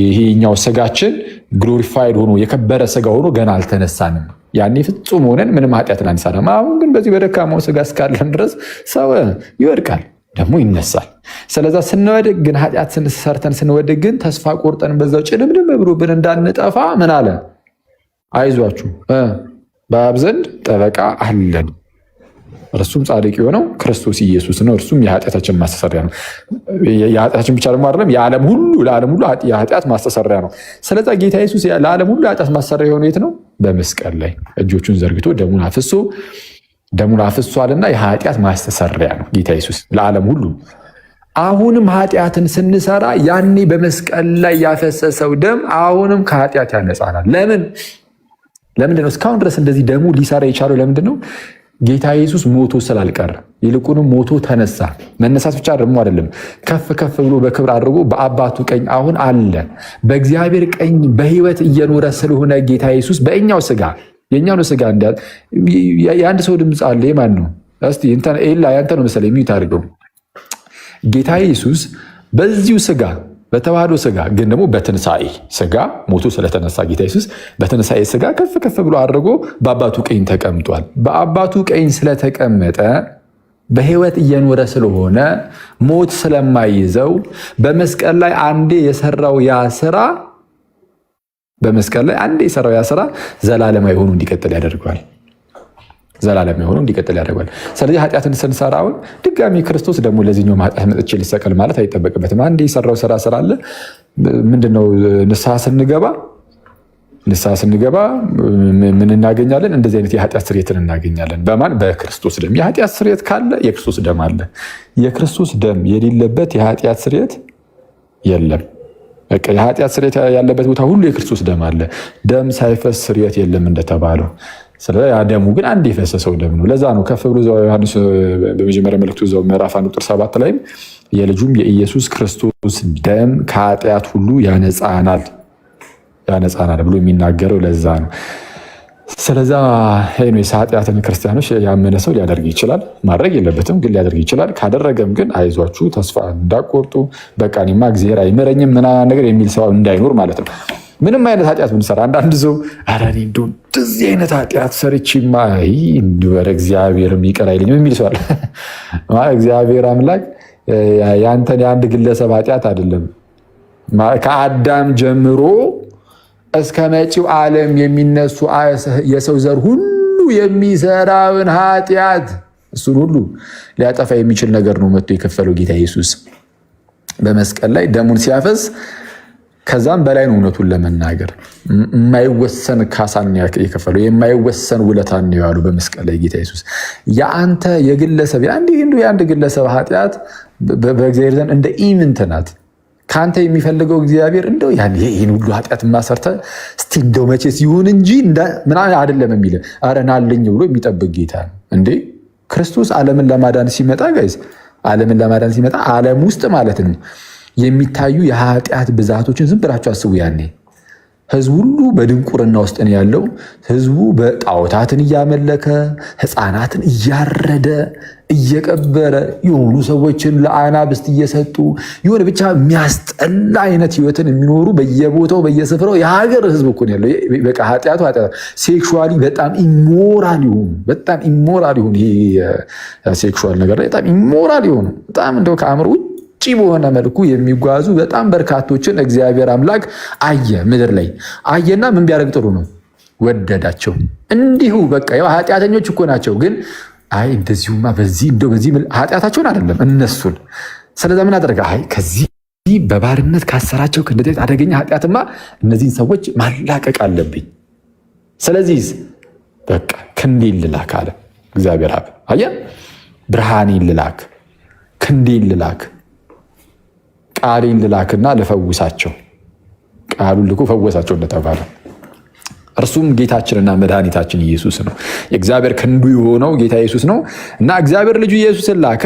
ይሄኛው ስጋችን ግሎሪፋይድ ሆኖ የከበረ ስጋ ሆኖ ገና አልተነሳንም። ያኔ ፍጹም ሆነን ምንም ኃጢአትን አንሰራም። አሁን ግን በዚህ በደካማው ስጋ እስካለን ድረስ ሰው ይወድቃል ደግሞ ይነሳል። ስለዛ ስንወድቅ ግን ኃጢአት ሰርተን ስንወድቅ ግን ተስፋ ቆርጠን በዛው ጭልምልም ብሎብን እንዳንጠፋ ምን አለ? አይዟችሁ በአብ ዘንድ ጠበቃ አለን፣ እርሱም ጻድቅ የሆነው ክርስቶስ ኢየሱስ ነው። እርሱም የኃጢአታችን ማስተሰሪያ ነው። የኃጢአታችን ብቻ ደግሞ አይደለም፣ ለዓለም ሁሉ የኃጢአት ማስተሰሪያ ነው። ስለዛ ጌታ ኢየሱስ ለዓለም ሁሉ የኃጢአት ማስተሰሪያ የሆነው የት ነው? በመስቀል ላይ እጆቹን ዘርግቶ ደሙን አፍሷልና የኃጢአት ማስተሰሪያ ነው ጌታ ኢየሱስ ለዓለም ሁሉ። አሁንም ኃጢአትን ስንሰራ ያኔ በመስቀል ላይ ያፈሰሰው ደም አሁንም ከኃጢአት ያነጻናል። ለምንድን ነው እስካሁን ድረስ እንደዚህ ደሙ ሊሰራ የቻለው? ለምንድን ነው? ጌታ ኢየሱስ ሞቶ ስላልቀረ፣ ይልቁንም ሞቶ ተነሳ። መነሳት ብቻ ደግሞ አይደለም፣ ከፍ ከፍ ብሎ በክብር አድርጎ በአባቱ ቀኝ አሁን አለ። በእግዚአብሔር ቀኝ በሕይወት እየኖረ ስለሆነ ጌታ ኢየሱስ በእኛው ስጋ የእኛው ስጋ የአንድ ሰው ድምፅ አለ። የማን ነው? እስቲ ኤላ ያንተ ነው መሰለኝ የሚዩት አድርገው። ጌታ ኢየሱስ በዚሁ ስጋ በተዋህዶ ስጋ ግን ደግሞ በትንሣኤ ስጋ ሞቶ ስለተነሳ ጌታ ኢየሱስ በትንሣኤ ስጋ ከፍ ከፍ ብሎ አድርጎ በአባቱ ቀኝ ተቀምጧል። በአባቱ ቀኝ ስለተቀመጠ በሕይወት እየኖረ ስለሆነ ሞት ስለማይዘው በመስቀል ላይ አንዴ የሰራው ያ ስራ ዘላለማዊ ሆኖ እንዲቀጥል ያደርገዋል። ስለዚህ ኃጢአትን ስንሰራ አሁን ድጋሚ ክርስቶስ ደግሞ ለዚህኛው ኃጢአት መጥቼ ሊሰቀል ማለት አይጠበቅበትም። አንዴ የሰራው ስራ አለ። ምንድነው? ንስሐ ስንገባ ምን እናገኛለን? እንደዚህ አይነት የኃጢአት ስርየትን እናገኛለን። በማን? በክርስቶስ ደም። የኃጢአት ስርየት ካለ የክርስቶስ ደም አለ። የክርስቶስ ደም የሌለበት የኃጢአት ስርየት የለም። በቃ የኃጢአት ስርየት ያለበት ቦታ ሁሉ የክርስቶስ ደም አለ። ደም ሳይፈስ ስርየት የለም እንደተባለው። ስለዚህ ያ ደሙ ግን አንድ የፈሰሰው ደም ነው። ለዛ ነው ከፍ ብሎ ዮሐንስ በመጀመሪያ መልእክቱ እዛው ምዕራፍ 1 ቁጥር 7 ላይም የልጁም የኢየሱስ ክርስቶስ ደም ከኃጢአት ሁሉ ያነጻናል ብሎ የሚናገረው ለዛ ነው። ስለዛ ኃጢአትን ክርስቲያኖች ያመነ ሰው ሊያደርግ ይችላል። ማድረግ የለበትም ግን ሊያደርግ ይችላል። ካደረገም ግን አይዟችሁ ተስፋ እንዳቆርጡ፣ በቃ እኔማ እግዚአብሔር አይምረኝም ምናምን ነገር የሚል ሰው እንዳይኖር ማለት ነው። ምንም አይነት ኃጢአት ብንሰራ አንዳንድ ሰው ኧረ እኔ እንደው እንደዚህ አይነት ኃጢአት ሰርቼማ ኧረ እግዚአብሔር ይቅር አይለኝም የሚል ሰው አለ። እግዚአብሔር አምላክ ያንተን የአንድ ግለሰብ ኃጢአት አይደለም ከአዳም ጀምሮ እስከ መጪው ዓለም የሚነሱ የሰው ዘር ሁሉ የሚሰራውን ኃጢአት እሱን ሁሉ ሊያጠፋ የሚችል ነገር ነው መጥቶ የከፈለው ጌታ ኢየሱስ በመስቀል ላይ ደሙን ሲያፈስ። ከዛም በላይ ነው እውነቱን ለመናገር የማይወሰን ካሳን የከፈለው የማይወሰን ውለታን ነው ያሉ በመስቀል ላይ ጌታ ኢየሱስ። የአንተ የግለሰብ የአንድ ግለሰብ ኃጢአት በእግዚአብሔር ዘንድ እንደ ኢምንት ናት። ከአንተ የሚፈልገው እግዚአብሔር እንደው ይህን ሁሉ ኃጢአት ማሰርተ እስቲ እንደው መቼስ ይሁን እንጂ ምናምን አይደለም የሚል ኧረ ናልኝ ብሎ የሚጠብቅ ጌታ ነው እንዴ። ክርስቶስ ዓለምን ለማዳን ሲመጣ ጋይስ ዓለምን ለማዳን ሲመጣ ዓለም ውስጥ ማለት ነው የሚታዩ የኃጢአት ብዛቶችን ዝም ብላችሁ አስቡ። ያኔ ህዝቡ ሁሉ በድንቁርና ውስጥ ነው ያለው። ህዝቡ በጣዖታትን እያመለከ ህፃናትን እያረደ እየቀበረ የሆኑ ሰዎችን ለአናብስት እየሰጡ የሆነ ብቻ የሚያስጠላ አይነት ህይወትን የሚኖሩ በየቦታው በየስፍራው የሀገር ህዝብ እኮ ነው ያለው። በቃ ኃጢአቱ ሴክሹዋሊ በጣም ኢሞራል ይሆኑ ይሄ ሴክሹዋል ነገር ላይ በጣም ኢሞራል ይሆኑ በጣም እንደው ከአእምሮ ውጪ በሆነ መልኩ የሚጓዙ በጣም በርካቶችን እግዚአብሔር አምላክ አየ። ምድር ላይ አየና ምን ቢያደርግ ጥሩ ነው? ወደዳቸው። እንዲሁ በቃ ያው ኃጢአተኞች እኮ ናቸው፣ ግን አይ እንደዚሁማ በዚህ ኃጢአታቸውን አይደለም እነሱን። ስለዚህ ምን አደረገ? አይ ከዚህ በባርነት ካሰራቸው ከእንደዚህ አደገኛ ኃጢአትማ እነዚህን ሰዎች ማላቀቅ አለብኝ። ስለዚህ በቃ ክንዴን ልላክ አለ እግዚአብሔር አብ። አየህ ብርሃኔን ልላክ፣ ክንዴን ልላክ፣ ቃሌን ልላክና ልፈውሳቸው። ቃሉን ልኮ ፈወሳቸው እንደተባለ እርሱም ጌታችንና መድኃኒታችን ኢየሱስ ነው። የእግዚአብሔር ክንዱ የሆነው ጌታ ኢየሱስ ነው እና እግዚአብሔር ልጁ ኢየሱስን ላከ።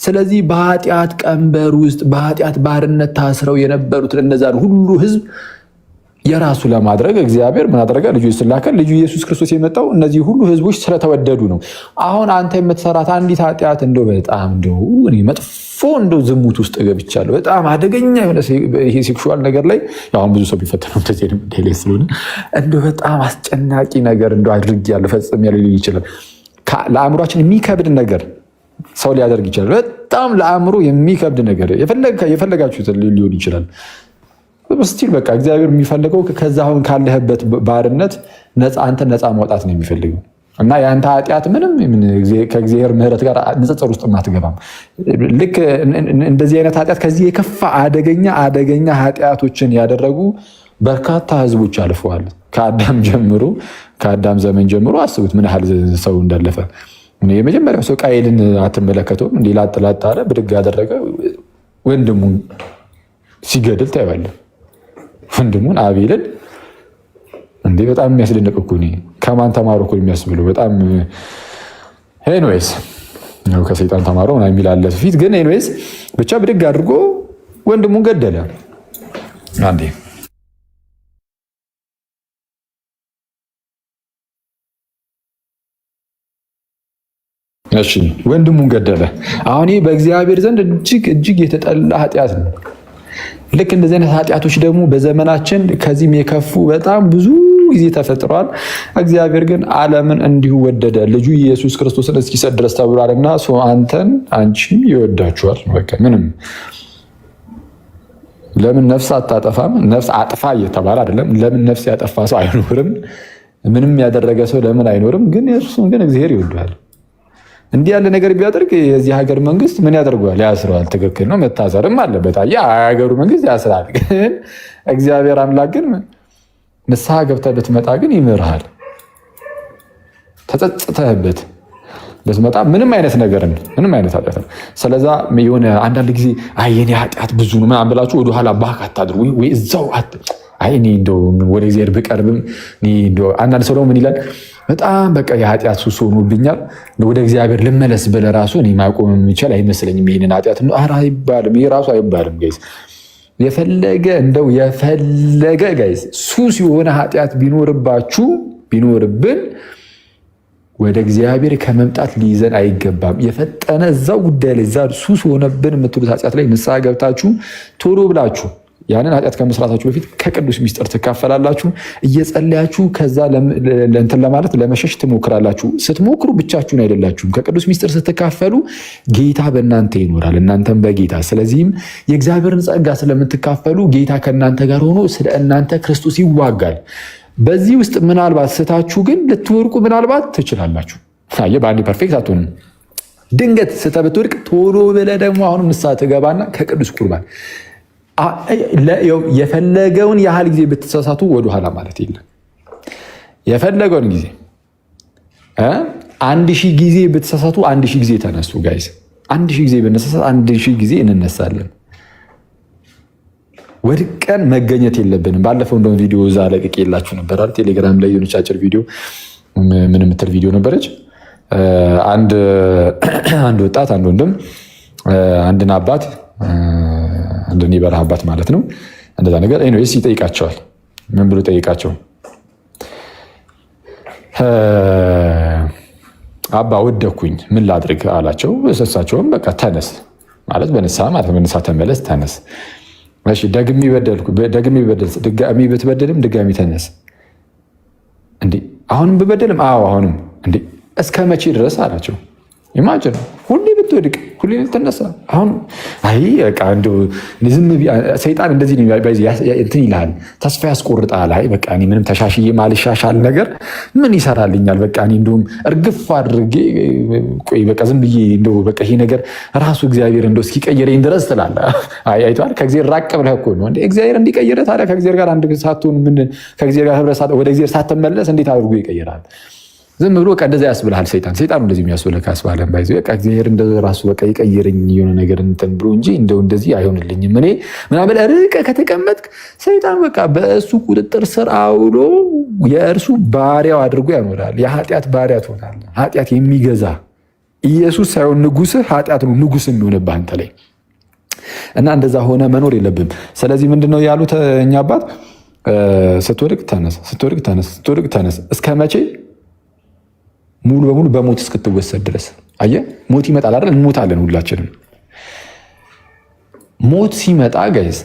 ስለዚህ በኃጢአት ቀንበር ውስጥ በኃጢአት ባርነት ታስረው የነበሩትን እነዛን ሁሉ ህዝብ የራሱ ለማድረግ እግዚአብሔር ምን አደረገ? ልጁ ኢየሱስን ላከ። ልጁ ኢየሱስ ክርስቶስ የመጣው እነዚህ ሁሉ ህዝቦች ስለተወደዱ ነው። አሁን አንተ የምትሰራት አንዲት ኃጢአት እንደው በጣም እንደው መጥፎ እንደው ዝሙት ውስጥ ገብቻለሁ በጣም አደገኛ የሆነ ይሄ ሴክሹዋል ነገር ላይ አሁን ብዙ ሰው ቢፈተነው እንደዚህ ስለሆነ እንደው በጣም አስጨናቂ ነገር እንደው አድርጌያለሁ ፈጽሜያለሁ ሊል ይችላል። ለአእምሯችን የሚከብድ ነገር ሰው ሊያደርግ ይችላል። በጣም ለአእምሮ የሚከብድ ነገር የፈለጋችሁት ሊሆን ይችላል። ስቲል በቃ እግዚአብሔር የሚፈልገው ከዛ አሁን ካለህበት ባርነት አንተ ነፃ ማውጣት ነው የሚፈልገው እና የአንተ ኃጢአት ምንም ከእግዚአብሔር ምሕረት ጋር ንጽጽር ውስጥ አትገባም። ልክ እንደዚህ አይነት ኃጢአት ከዚህ የከፋ አደገኛ ኃጢአቶችን ያደረጉ በርካታ ህዝቦች አልፈዋል። ከአዳም ዘመን ጀምሮ አስቡት ምን ያህል ሰው እንዳለፈ። የመጀመሪያው ሰው ቃየልን አትመለከተውም? እንዲህ ላጥ አለ፣ ብድግ ያደረገ ወንድሙን ሲገድል ታይዋለህ። ወንድሙን አቤልን እንዴ በጣም የሚያስደንቅ እኮ ነው። ከማን ተማሩ እኮ የሚያስብለው በጣም ኤኒዌይስ ነው ከሰይጣን ተማሩ ነው የሚላለ ፊት ግን ኤኒዌይስ ብቻ ብድግ አድርጎ ወንድሙን ገደለ። አንዴ እሺ ወንድሙን ገደለ። አሁን ይሄ በእግዚአብሔር ዘንድ እጅግ የተጠላ ኃጢአት ነው። ልክ እንደዚህ አይነት ኃጢአቶች ደግሞ በዘመናችን ከዚህም የከፉ በጣም ብዙ ጊዜ ተፈጥሯል። እግዚአብሔር ግን ዓለምን እንዲሁ ወደደ ልጁ ኢየሱስ ክርስቶስን እስኪሰጥ ድረስ ተብሏልና አንተን አንቺም ይወዳችኋል። በቃ ምንም ለምን ነፍስ አታጠፋም? ነፍስ አጥፋ እየተባለ አይደለም። ለምን ነፍስ ያጠፋ ሰው አይኖርም? ምንም ያደረገ ሰው ለምን አይኖርም? ግን እሱን ግን እግዚአብሔር ይወደዋል። እንዲህ ያለ ነገር ቢያደርግ የዚህ ሀገር መንግስት ምን ያደርገዋል? ያስረዋል። ትክክል ነው፣ መታሰርም አለበት። የሀገሩ መንግስት ያስራል። ግን እግዚአብሔር አምላክ ግን ንስሐ ገብተህ ብትመጣ ግን ይምርሃል። ተጸጽተህበት ብትመጣ ምንም አይነት ነገር ምንም አይነት ኃጢአት ነው። ስለዛ የሆነ አንዳንድ ጊዜ የኔ ኃጢአት ብዙ ነው ምናምን ብላችሁ ወደኋላ ባክ አታድርጉ። ወይ እዛው እኔ እንደው ወደ እግዚአብሔር ብቀርብም አንዳንድ ሰው ደግሞ ምን ይላል? በጣም በቃ የኃጢአት ሱስ ሆኖብኛል ወደ እግዚአብሔር ልመለስ ብለህ ራሱ እኔ ማቆም የሚችል አይመስለኝም ይሄንን ኃጢአት ነው። ኧረ አይባልም፣ ይሄ ራሱ አይባልም ጋይስ። የፈለገ ጋይስ ሱስ የሆነ ኃጢአት ቢኖርብን ወደ እግዚአብሔር ከመምጣት ሊይዘን አይገባም። የፈጠነ እዛው ጉዳይ ላይ ሱስ ሆነብን የምትሉት ኃጢአት ላይ ንስሐ ገብታችሁ ቶሎ ብላችሁ ያንን ኃጢአት ከመስራታችሁ በፊት ከቅዱስ ሚስጥር ትካፈላላችሁ። እየጸለያችሁ ከዛ ለእንትን ለማለት ለመሸሽ ትሞክራላችሁ። ስትሞክሩ ብቻችሁን አይደላችሁም። ከቅዱስ ሚስጥር ስትካፈሉ ጌታ በእናንተ ይኖራል፣ እናንተም በጌታ። ስለዚህም የእግዚአብሔርን ጸጋ ስለምትካፈሉ ጌታ ከእናንተ ጋር ሆኖ ስለ እናንተ ክርስቶስ ይዋጋል። በዚህ ውስጥ ምናልባት ስታችሁ ግን ልትወርቁ ምናልባት ትችላላችሁ። በአንዴ ፐርፌክት አትሆንም። ድንገት ስተህ ብትወድቅ ቶሎ ብለህ ደግሞ አሁንም ንስሐ ትገባና ከቅዱስ ቁርባን የፈለገውን ያህል ጊዜ ብትሳሳቱ ወደኋላ ማለት የለም። የፈለገውን ጊዜ 1000 ጊዜ ብትሳሳቱ 1000 ጊዜ ተነሱ። ጋይስ 1000 ጊዜ ብንሳሳት 1000 ጊዜ እንነሳለን። ወድቀን መገኘት የለብንም። ባለፈው እንደውም ቪዲዮ እዛ ለቅቄላችሁ ነበር አይደል? ቴሌግራም ላይ የሆነች አጭር ቪዲዮ ምን የምትል ቪዲዮ ነበረች። አንድ ወጣት አንድ ወንድም አንድን አባት አንድን የበረሃ አባት ማለት ነው እንደዛ ነገር ኤኒዌይስ ይጠይቃቸዋል። ምን ብሎ ጠይቃቸው? አባ ወደኩኝ ምን ላድርግ አላቸው። እሳቸውም በቃ ተነስ ማለት በንስሐ ማለት በንስሐ ተመለስ፣ ተነስ። እሺ ደግሜ ብትበደልም ድጋሚ ተነስ። እንዴ አሁንም ብበደልም? አዎ አሁንም። እንዴ እስከ መቼ ድረስ አላቸው። ኢማጅን ሁሌ ብትወድቅ ሁሌ ልትነሳ። አሁን አይ በቃ እንደው ዝም ሰይጣን እንደዚህ እንትን ይልሃል፣ ተስፋ ያስቆርጣል። አይ በቃ እኔ ምንም ተሻሽዬ ማልሻሻል ነገር ምን ይሰራልኛል? በቃ እኔ እንደውም እርግፍ አድርጌ ቆይ በቃ ዝም ብዬ እንደው በቃ ይሄ ነገር ራሱ እግዚአብሔር እንደው እስኪቀይረኝ ድረስ ትላለህ። አይ አይተዋል። ከእግዚአብሔር ራቅ ብለህ እኮ ነው እንዴ እግዚአብሔር እንዲቀይርህ። ታዲያ ከእግዚአብሔር ጋር አንድ ሳትሆን ምን ከእግዚአብሔር ጋር ህብረት ወደ እግዚአብሔር ሳትመለስ እንዴት አድርጎ ይቀይራል? ዝም ብሎ በቃ እንደዛ ያስብልሃል ሰይጣን። ሰይጣን እንደዚህ የሚያስብልህ ካስባለን ባይዘ በቃ እግዚአብሔር እንደዛ ራሱ በቃ ይቀይረኝ የሆነ ነገር እንትን ብሎ እንጂ እንደው እንደዚህ አይሆንልኝም እኔ ምናምን ርቀህ ከተቀመጥክ ሰይጣን በቃ በእሱ ቁጥጥር ስር አውሎ የእርሱ ባሪያው አድርጎ ያኖራል። የኃጢአት ባሪያ ትሆናለህ። ኃጢአት የሚገዛ ኢየሱስ ሳይሆን ንጉስህ ኃጢአት ነው ንጉስ የሚሆንብህ አንተ ላይ እና እንደዛ ሆነ መኖር የለብም። ስለዚህ ምንድነው ያሉት እኛ አባት? ስትወድቅ ተነስ፣ ስትወድቅ ተነስ፣ ስትወድቅ ተነስ። እስከ መቼ? ሙሉ በሙሉ በሞት እስክትወሰድ ድረስ። አየህ ሞት ይመጣል አይደል? እንሞታለን ሁላችንም። ሞት ሲመጣ ጋይዝ፣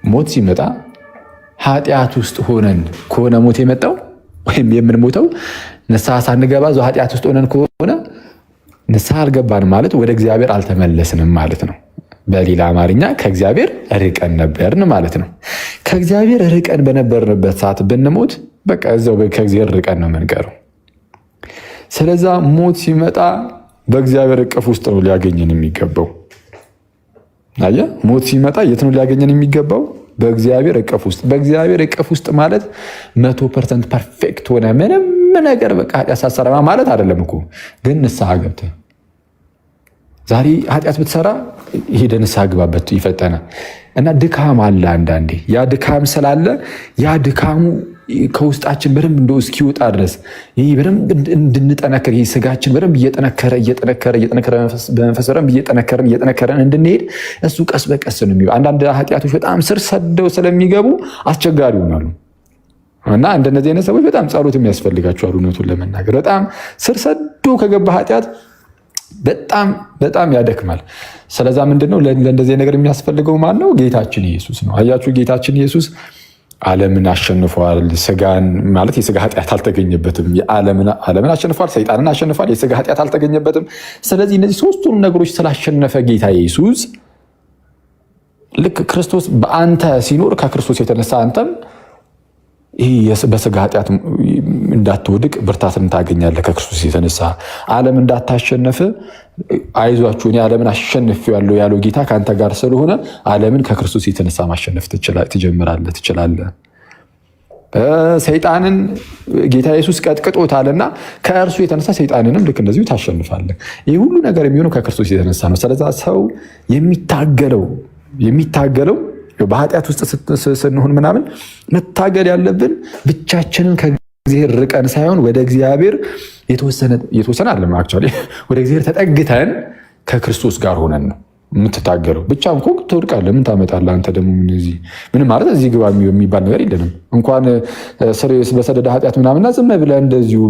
ሞት ሲመጣ ኃጢአት ውስጥ ሆነን ከሆነ ሞት የመጣው ወይም የምንሞተው ንስሐ ሳንገባ እዛው ኃጢአት ውስጥ ሆነን ከሆነ ንስሐ አልገባንም ማለት ወደ እግዚአብሔር አልተመለስንም ማለት ነው። በሌላ አማርኛ ከእግዚአብሔር ርቀን ነበርን ማለት ነው። ከእግዚአብሔር ርቀን በነበርንበት ሰዓት ብንሞት በቃ እዛው ከእግዚአብሔር ርቀን ነው የምንቀረው። ስለዛ ሞት ሲመጣ በእግዚአብሔር እቅፍ ውስጥ ነው ሊያገኘን የሚገባው። አየህ ሞት ሲመጣ የት ነው ሊያገኘን የሚገባው? በእግዚአብሔር እቅፍ ውስጥ። በእግዚአብሔር እቅፍ ውስጥ ማለት 100% ፐርፌክት ሆነ ምንም ነገር በቃ ኃጢአት ሳትሰራ ማለት አይደለም እኮ ግን ንስሐ ገብተህ ዛሬ ኃጢአት ብትሰራ ሄደህ ንስሐ ግባበት ይፈጠነ እና ድካም አለ አንዳንዴ። ያ ድካም ስላለ ያ ድካሙ ከውስጣችን በደንብ እንደው እስኪወጣ ድረስ ይህ በደንብ እንድንጠነክር ይህ ስጋችን በደንብ እየጠነከረ በመንፈስ በደንብ እየጠነከረን እንድንሄድ እሱ ቀስ በቀስ ነው የሚሆነው። አንዳንድ ኃጢአቶች በጣም ስር ሰደው ስለሚገቡ አስቸጋሪ ይሆናሉ እና እንደነዚህ አይነት ሰዎች በጣም ጸሎት የሚያስፈልጋቸዋል። እውነቱን ለመናገር በጣም ስር ሰዶ ከገባ ኃጢአት በጣም ያደክማል። ስለዛ ምንድነው ለእንደዚህ ነገር የሚያስፈልገው ማን ነው? ጌታችን ኢየሱስ ነው። አያችሁ ጌታችን ኢየሱስ ዓለምን አሸንፏል። ስጋን ማለት የስጋ ኃጢአት አልተገኘበትም። ዓለምን አሸንፏል፣ ሰይጣንን አሸንፏል፣ የስጋ ኃጢአት አልተገኘበትም። ስለዚህ እነዚህ ሶስቱንም ነገሮች ስላሸነፈ ጌታ ኢየሱስ ልክ ክርስቶስ በአንተ ሲኖር ከክርስቶስ የተነሳ አንተም ይህ በስጋ ኃጢአት እንዳትወድቅ ብርታትን ታገኛለህ። ከክርስቶስ የተነሳ ዓለም እንዳታሸንፍ አይዟችሁ እኔ ዓለምን አሸንፌዋለሁ ያለው ጌታ ከአንተ ጋር ስለሆነ ዓለምን ከክርስቶስ የተነሳ ማሸነፍ ትችላለህ። ሰይጣንን ጌታ ኢየሱስ ቀጥቅጦታልና ከእርሱ የተነሳ ሰይጣንንም ልክ እንደዚሁ ታሸንፋለህ። ይህ ሁሉ ነገር የሚሆነው ከክርስቶስ የተነሳ ነው። ስለዛ ሰው የሚታገለው በኃጢአት ውስጥ ስንሆን ምናምን መታገል ያለብን ብቻችንን ከእግዚአብሔር ርቀን ሳይሆን ወደ እግዚአብሔር የተወሰነ አለም አክቹዋሊ ወደ እግዚአብሔር ተጠግተን ከክርስቶስ ጋር ሆነን ነው የምትታገለው። ብቻህን እኮ ትወድቃለህ። ምን ታመጣለህ አንተ ደግሞ? ምንም ማለት እዚህ ግባ የሚባል ነገር የለንም። እንኳን ስር በሰደደ ኃጢአት ምናምና ዝም ብለህ እንደዚሁ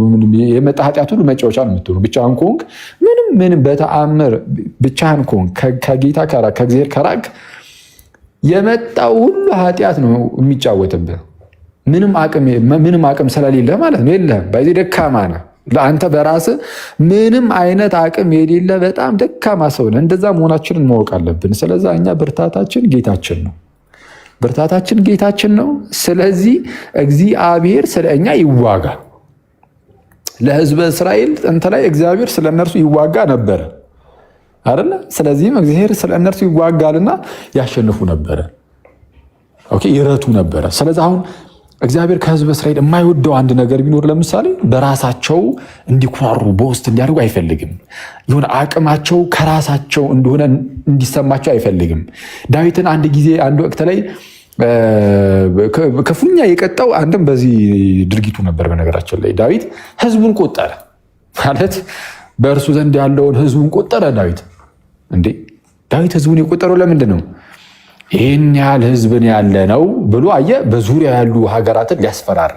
የመጣ ኃጢአት ሁሉ መጫወቻ ነው የምትሆነው። ብቻህን ከሆንክ ምንም በተአምር ብቻህን ከሆንክ ከጌታ ከእግዚአብሔር ከራቅ የመጣው ሁሉ ኃጢአት ነው የሚጫወትብህ። ምንም አቅም ስለሌለ ማለት ነው። የለህም በዚህ ደካማ ነህ። ለአንተ በራስህ ምንም አይነት አቅም የሌለ በጣም ደካማ ሰው ነህ። እንደዛ መሆናችንን ማወቅ አለብን። ስለዛ እኛ ብርታታችን ጌታችን ነው። ብርታታችን ጌታችን ነው። ስለዚህ እግዚአብሔር ስለ እኛ ይዋጋ። ለሕዝበ እስራኤል ጥንት ላይ እግዚአብሔር ስለ እነርሱ ይዋጋ ነበረ አይደለ? ስለዚህም እግዚአብሔር ስለ እነርሱ ይዋጋልና ያሸንፉ ነበረ፣ ይረቱ ነበረ። ስለዚህ አሁን እግዚአብሔር ከሕዝበ እስራኤል የማይወደው አንድ ነገር ቢኖር ለምሳሌ በራሳቸው እንዲኩራሩ በውስጥ እንዲያደርጉ አይፈልግም። የሆነ አቅማቸው ከራሳቸው እንደሆነ እንዲሰማቸው አይፈልግም። ዳዊትን አንድ ጊዜ አንድ ወቅት ላይ ክፉኛ የቀጣው አንድም በዚህ ድርጊቱ ነበር። በነገራችን ላይ ዳዊት ሕዝቡን ቆጠረ ማለት በእርሱ ዘንድ ያለውን ሕዝቡን ቆጠረ። ዳዊት ሕዝቡን የቆጠረው ለምንድን ነው? ይህን ያህል ሕዝብን ያለ ነው ብሎ አየ። በዙሪያ ያሉ ሀገራትን ሊያስፈራራ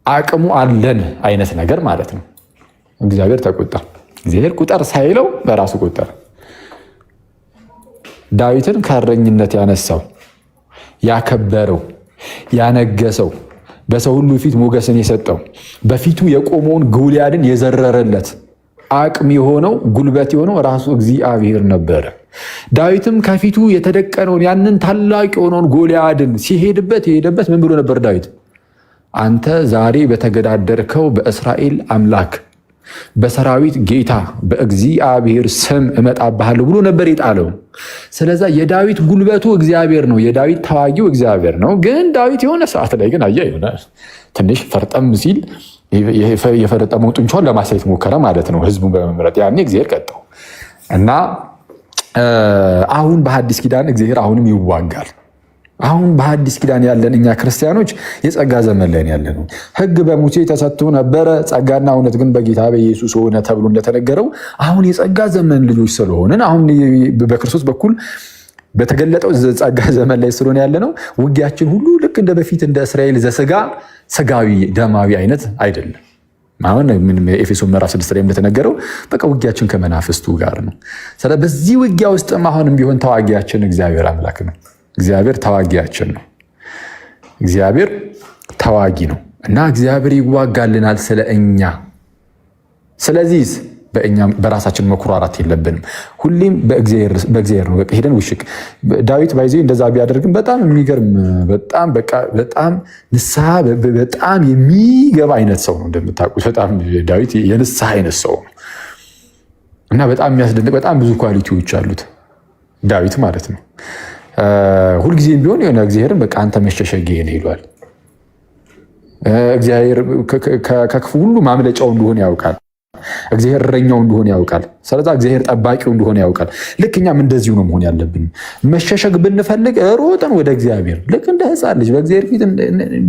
አቅሙ አለን አይነት ነገር ማለት ነው። እግዚአብሔር ተቆጣ። እግዚአብሔር ቁጠር ሳይለው በራሱ ቆጠረ። ዳዊትን ከእረኝነት ያነሳው፣ ያከበረው፣ ያነገሰው፣ በሰው ሁሉ ፊት ሞገስን የሰጠው፣ በፊቱ የቆመውን ጎልያድን የዘረረለት አቅም የሆነው ጉልበት የሆነው ራሱ እግዚአብሔር ነበረ። ዳዊትም ከፊቱ የተደቀነውን ያንን ታላቅ የሆነውን ጎልያድን ሲሄድበት የሄደበት ምን ብሎ ነበር? ዳዊት አንተ ዛሬ በተገዳደርከው በእስራኤል አምላክ በሰራዊት ጌታ በእግዚአብሔር ስም እመጣብሃለሁ ብሎ ነበር የጣለው። ስለዛ የዳዊት ጉልበቱ እግዚአብሔር ነው። የዳዊት ተዋጊው እግዚአብሔር ነው። ግን ዳዊት የሆነ ሰዓት ላይ ግን አየህ የሆነ ትንሽ ፈርጠም ሲል የፈረጠመው ጡንቻውን ለማሳየት ሞከረ ማለት ነው፣ ህዝቡን በመምረጥ ያኔ እግዚአብሔር ቀጣው እና አሁን በሐዲስ ኪዳን እግዚአብሔር አሁንም ይዋጋል። አሁን በሐዲስ ኪዳን ያለን እኛ ክርስቲያኖች የጸጋ ዘመን ላይ ያለ ነው። ሕግ በሙሴ ተሰጥቶ ነበረ፣ ጸጋና እውነት ግን በጌታ በኢየሱስ ሆነ ተብሎ እንደተነገረው አሁን የጸጋ ዘመን ልጆች ስለሆንን አሁን በክርስቶስ በኩል በተገለጠው ጸጋ ዘመን ላይ ስለሆነ ያለ ነው። ውጊያችን ሁሉ ልክ እንደ በፊት እንደ እስራኤል ዘስጋ ስጋዊ ደማዊ አይነት አይደለም። አሁን ኤፌሶን ምዕራፍ 6 ላይ እንደተነገረው በቃ ውጊያችን ከመናፍስቱ ጋር ነው። ስለዚህ በዚህ ውጊያ ውስጥም አሁንም ቢሆን ተዋጊያችን እግዚአብሔር አምላክ ነው። እግዚአብሔር ተዋጊያችን ነው። እግዚአብሔር ተዋጊ ነው እና እግዚአብሔር ይዋጋልናል ስለ እኛ። ስለዚህ በእኛም በራሳችን መኩራራት የለብንም። ሁሌም በእግዚአብሔር ነው። በቃ ሄደን ውሽቅ ዳዊት ባይዘ እንደዛ ቢያደርግም በጣም የሚገርም በጣም ንስሐ በጣም የሚገባ አይነት ሰው ነው። እንደምታውቁት በጣም ዳዊት የንስሐ አይነት ሰው ነው እና በጣም የሚያስደንቅ በጣም ብዙ ኳሊቲዎች አሉት ዳዊት ማለት ነው። ሁልጊዜም ቢሆን የሆነ እግዚአብሔርን በቃ አንተ መሸሸጊያዬ ነህ ይሏል። እግዚአብሔር ከክፉ ሁሉ ማምለጫው እንደሆነ ያውቃል። እግዚአብሔር እረኛው እንደሆነ ያውቃል። ስለዚህ እግዚአብሔር ጠባቂው እንደሆነ ያውቃል። ልክ እኛም እንደዚሁ ነው መሆን ያለብን። መሸሸግ ብንፈልግ ሮጠን ወደ እግዚአብሔር ልክ እንደ ሕፃን ልጅ በእግዚአብሔር ፊት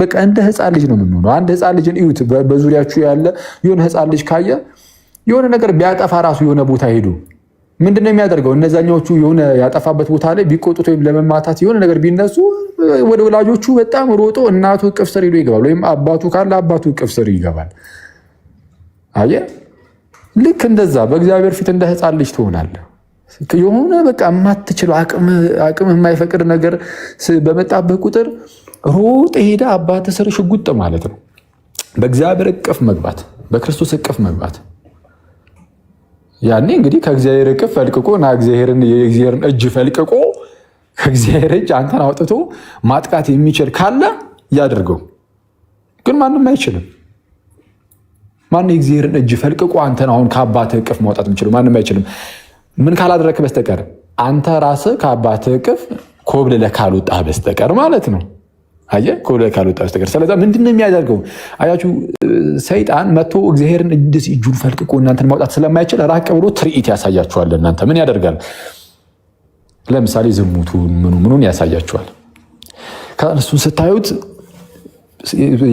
በቃ እንደ ሕፃን ልጅ ነው የምንሆነው። አንድ ሕፃን ልጅን እዩት። በዙሪያችሁ ያለ የሆነ ሕፃን ልጅ ካየ የሆነ ነገር ቢያጠፋ ራሱ የሆነ ቦታ ሄዱ ምንድነው የሚያደርገው? እነዛኛዎቹ የሆነ ያጠፋበት ቦታ ላይ ቢቆጡት ወይም ለመማታት የሆነ ነገር ቢነሱ ወደ ወላጆቹ በጣም ሮጦ እናቱ እቅፍ ስር ሄዶ ይገባል። ወይም አባቱ ካለ አባቱ እቅፍ ስር ይገባል። አየህ፣ ልክ እንደዛ በእግዚአብሔር ፊት እንደ ሕፃን ልጅ ትሆናለህ። የሆነ በቃ የማትችለው አቅም የማይፈቅድ ነገር በመጣበት ቁጥር ሮጥ ሄደ አባት ስር ሽጉጥ ማለት ነው። በእግዚአብሔር እቅፍ መግባት፣ በክርስቶስ እቅፍ መግባት። ያኔ እንግዲህ ከእግዚአብሔር እቅፍ ፈልቅቆ እና የእግዚአብሔርን እጅ ፈልቅቆ ከእግዚአብሔር እጅ አንተን አውጥቶ ማጥቃት የሚችል ካለ ያድርገው። ግን ማንም አይችልም። ማን የእግዚአብሔርን እጅ ፈልቅቆ አንተን አሁን ከአባትህ እቅፍ ማውጣት የሚችለው? ማንም አይችልም። ምን ካላደረክ በስተቀር አንተ ራስህ ከአባትህ እቅፍ ኮብልለህ ካልወጣህ በስተቀር ማለት ነው። አየህ፣ ኮብልለህ ካልወጣህ በስተቀር። ስለዚህ ምንድን ነው የሚያደርገው? አያችሁ፣ ሰይጣን መጥቶ እግዚአብሔርን እጁን ፈልቅቆ እናንተን ማውጣት ስለማይችል ራቅ ብሎ ትርኢት ያሳያችኋል። እናንተ ምን ያደርጋል? ለምሳሌ ዝሙቱን ምኑን ያሳያችኋል። ከእሱን ስታዩት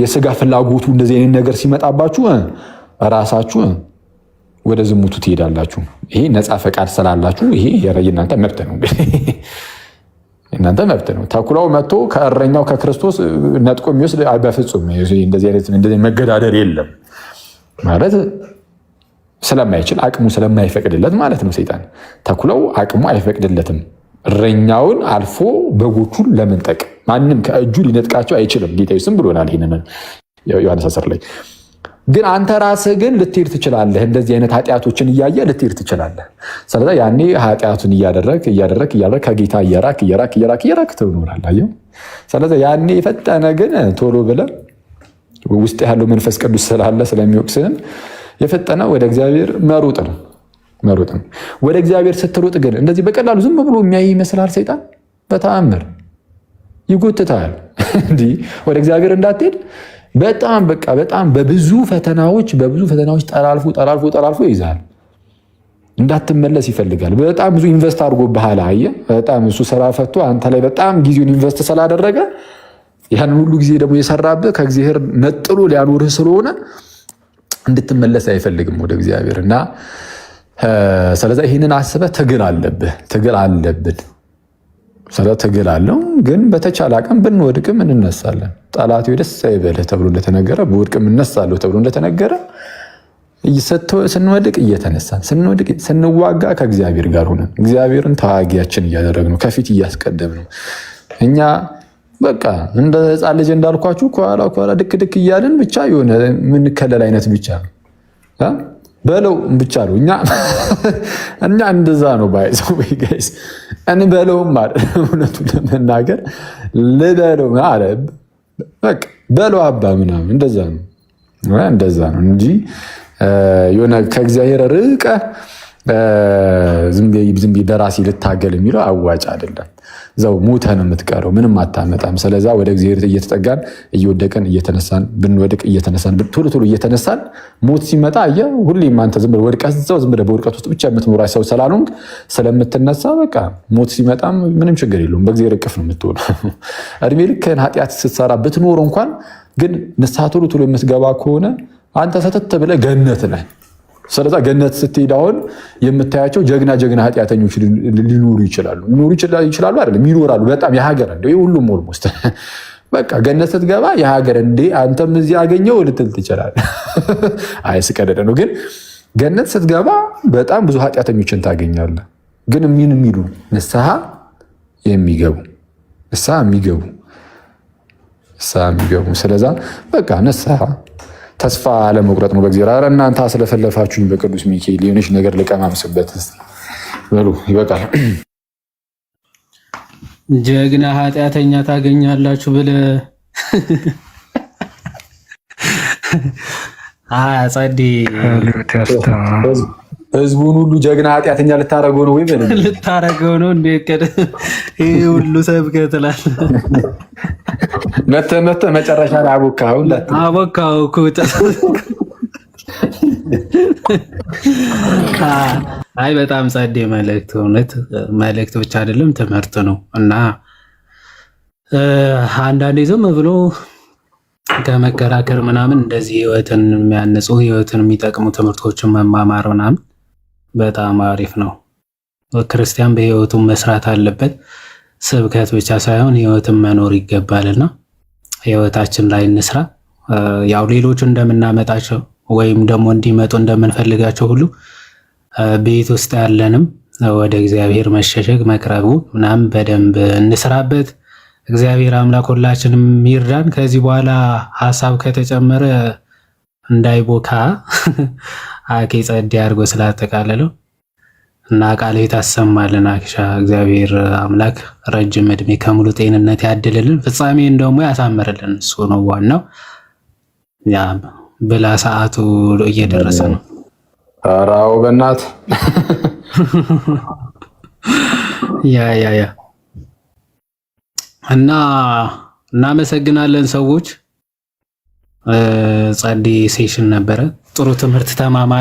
የስጋ ፍላጎቱ እንደዚህ አይነት ነገር ሲመጣባችሁ ራሳችሁ ወደ ዝሙቱ ትሄዳላችሁ። ይሄ ነፃ ፈቃድ ስላላችሁ ይሄ የእናንተ መብት ነው። እናንተ መብት ነው። ተኩላው መጥቶ ከእረኛው ከክርስቶስ ነጥቆ የሚወስድ በፍጹም እንደዚህ መገዳደር የለም ማለት ስለማይችል አቅሙ ስለማይፈቅድለት ማለት ነው። ሰይጣን ተኩላው አቅሙ አይፈቅድለትም። እረኛውን አልፎ በጎቹን ለመንጠቅ ማንም ከእጁ ሊነጥቃቸው አይችልም። ጌታ ኢየሱስም ብሎናል ይሄንን ዮሐንስ 10 ላይ። ግን አንተ ራስህ ግን ልትሄድ ትችላለህ። እንደዚህ አይነት ኃጢአቶችን እያየ ልትሄድ ትችላለህ። ስለዚህ ያኔ ኃጢአቱን እያደረክ ከጌታ እየራክ ትኖራለህ። አየው። ስለዚህ ያኔ የፈጠነ ግን ቶሎ ብለህ ውስጥ ያለው መንፈስ ቅዱስ ስላለ ስለሚወቅስህም የፈጠነ ወደ እግዚአብሔር መሮጥ ነው። ወደ እግዚአብሔር ስትሮጥ ግን እንደዚህ በቀላሉ ዝም ብሎ የሚያይ ይመስላል ሰይጣን። በተአምር ይጎትታል። እንዲህ ወደ እግዚአብሔር እንዳትሄድ በጣም በብዙ ፈተናዎች ጠላልፎ ይይዛል። እንዳትመለስ ይፈልጋል። በጣም ብዙ ኢንቨስት አድርጎብሃል። አየህ፣ በጣም እሱ ስራ ፈቶ አንተ ላይ በጣም ጊዜውን ኢንቨስት ስላደረገ ያን ሁሉ ጊዜ ደግሞ የሰራብህ ከእግዚአብሔር ነጥሎ ሊያኖርህ ስለሆነ እንድትመለስ አይፈልግም ወደ እግዚአብሔር እና ስለዚህ ይህንን አስበህ ትግል አለብን። ትግል አለው። ግን በተቻለ አቅም ብንወድቅም እንነሳለን። ጠላቱ ደስ አይበልህ ተብሎ እንደተነገረ በወድቅም እነሳለሁ ተብሎ እንደተነገረ ስንወድቅ እየተነሳን ስንዋጋ ከእግዚአብሔር ጋር ሆነን እግዚአብሔርን ተዋጊያችን እያደረግነው ከፊት እያስቀደምነው እኛ በቃ እንደ ሕፃን ልጅ እንዳልኳችሁ ከኋላ ድክ እያልን ብቻ የሆነ የምንከለል አይነት ብቻ በለው ብቻ ነው። እኛ እንደዛ ነው ባይዘው ጋይስ እንበለውም ማለት እውነቱን ለመናገር ልበለው አለ በቃ በለው አባ ምናምን እንደዛ ነው እንጂ የሆነ ከእግዚአብሔር ርቀ ዝም ብዬ በራሴ ልታገል የሚለው አዋጭ አይደለም። እዛው ሞተን የምትቀረው ምንም አታመጣም። ስለዛ ወደ እግዚአብሔር እየተጠጋን እየወደቀን እየተነሳን ብንወድቅ እየተነሳን ቶሎ እየተነሳን ሞት ሲመጣ ሁሌም አንተ ዝም ብለህ ወድቀህ እዛው ዝም ብለህ በውድቀት ውስጥ ብቻ የምትኖር ሰው ስላልሆንክ ስለምትነሳ በቃ ሞት ሲመጣም ምንም ችግር የለውም። በእግዚአብሔር እቅፍ ነው የምትሆነው። እድሜ ልክህን ኃጢአት ስትሰራ ብትኖር እንኳን ግን ንስሐ ቶሎ የምትገባ ከሆነ አንተ ሰተት ብለህ ገነት ነህ። ስለዛ ገነት ስትሄድ አሁን የምታያቸው ጀግና ኃጢአተኞች ሊኖሩ ይችላሉ አይደለም፣ ይኖራሉ። በጣም የሀገር ሁሉም ኦልሞስት በቃ ገነት ስትገባ የሀገር አንተም እዚህ አገኘው ልትል ትችላለህ። አይ ስቀደደ ነው። ግን ገነት ስትገባ በጣም ብዙ ኃጢአተኞችን ታገኛለህ። ግን የሚሉ ንስሐ የሚገቡ ስለዛ በቃ ንስሐ ተስፋ አለመቁረጥ ነው በእግዚአብሔር። ኧረ እናንተ ስለፈለፋችሁኝ በቅዱስ ሚካኤል የሆነች ነገር ልቀማምስበት በሉ ይበቃል። ጀግና ኃጢአተኛ ታገኛላችሁ ብለህ ጸዴ ህዝቡን ሁሉ ጀግና ኃጢአተኛ ልታረገው ነው ወይ ልታረገው ነው እንዴ? ይሄ ሁሉ ሰብከህ ትላለህ። መተ መጨረሻ ላይ አቦካው እኮ አይ በጣም ጸዴ መልእክት፣ እውነት መልእክት ብቻ አይደለም ትምህርት ነው። እና አንዳንዴ ዝም ብሎ ከመከራከር ምናምን እንደዚህ ህይወትን የሚያንጹ ህይወትን የሚጠቅሙ ትምህርቶችን መማማር ምናምን በጣም አሪፍ ነው። ክርስቲያን በህይወቱ መስራት አለበት። ስብከት ብቻ ሳይሆን ህይወትን መኖር ይገባልና ህይወታችን ላይ እንስራ። ያው ሌሎቹ እንደምናመጣቸው ወይም ደግሞ እንዲመጡ እንደምንፈልጋቸው ሁሉ ቤት ውስጥ ያለንም ወደ እግዚአብሔር መሸሸግ መቅረቡ ምናምን በደንብ እንስራበት። እግዚአብሔር አምላክ ሁላችንም ይርዳን። ከዚህ በኋላ ሀሳብ ከተጨመረ እንዳይቦካ አኬ ጸዴ አድርጎ ስላጠቃለለው እና ቃል ታሰማልን። አክሻ እግዚአብሔር አምላክ ረጅም እድሜ ከሙሉ ጤንነት ያድልልን፣ ፍጻሜን ደግሞ ያሳምርልን። እሱ ነው ዋናው። ያ ብላ ሰዓቱ እየደረሰ ነው። አራው በእናት ያ እና እናመሰግናለን ሰዎች። ጸዴ ሴሽን ነበረ። ጥሩ ትምህርት ተማማ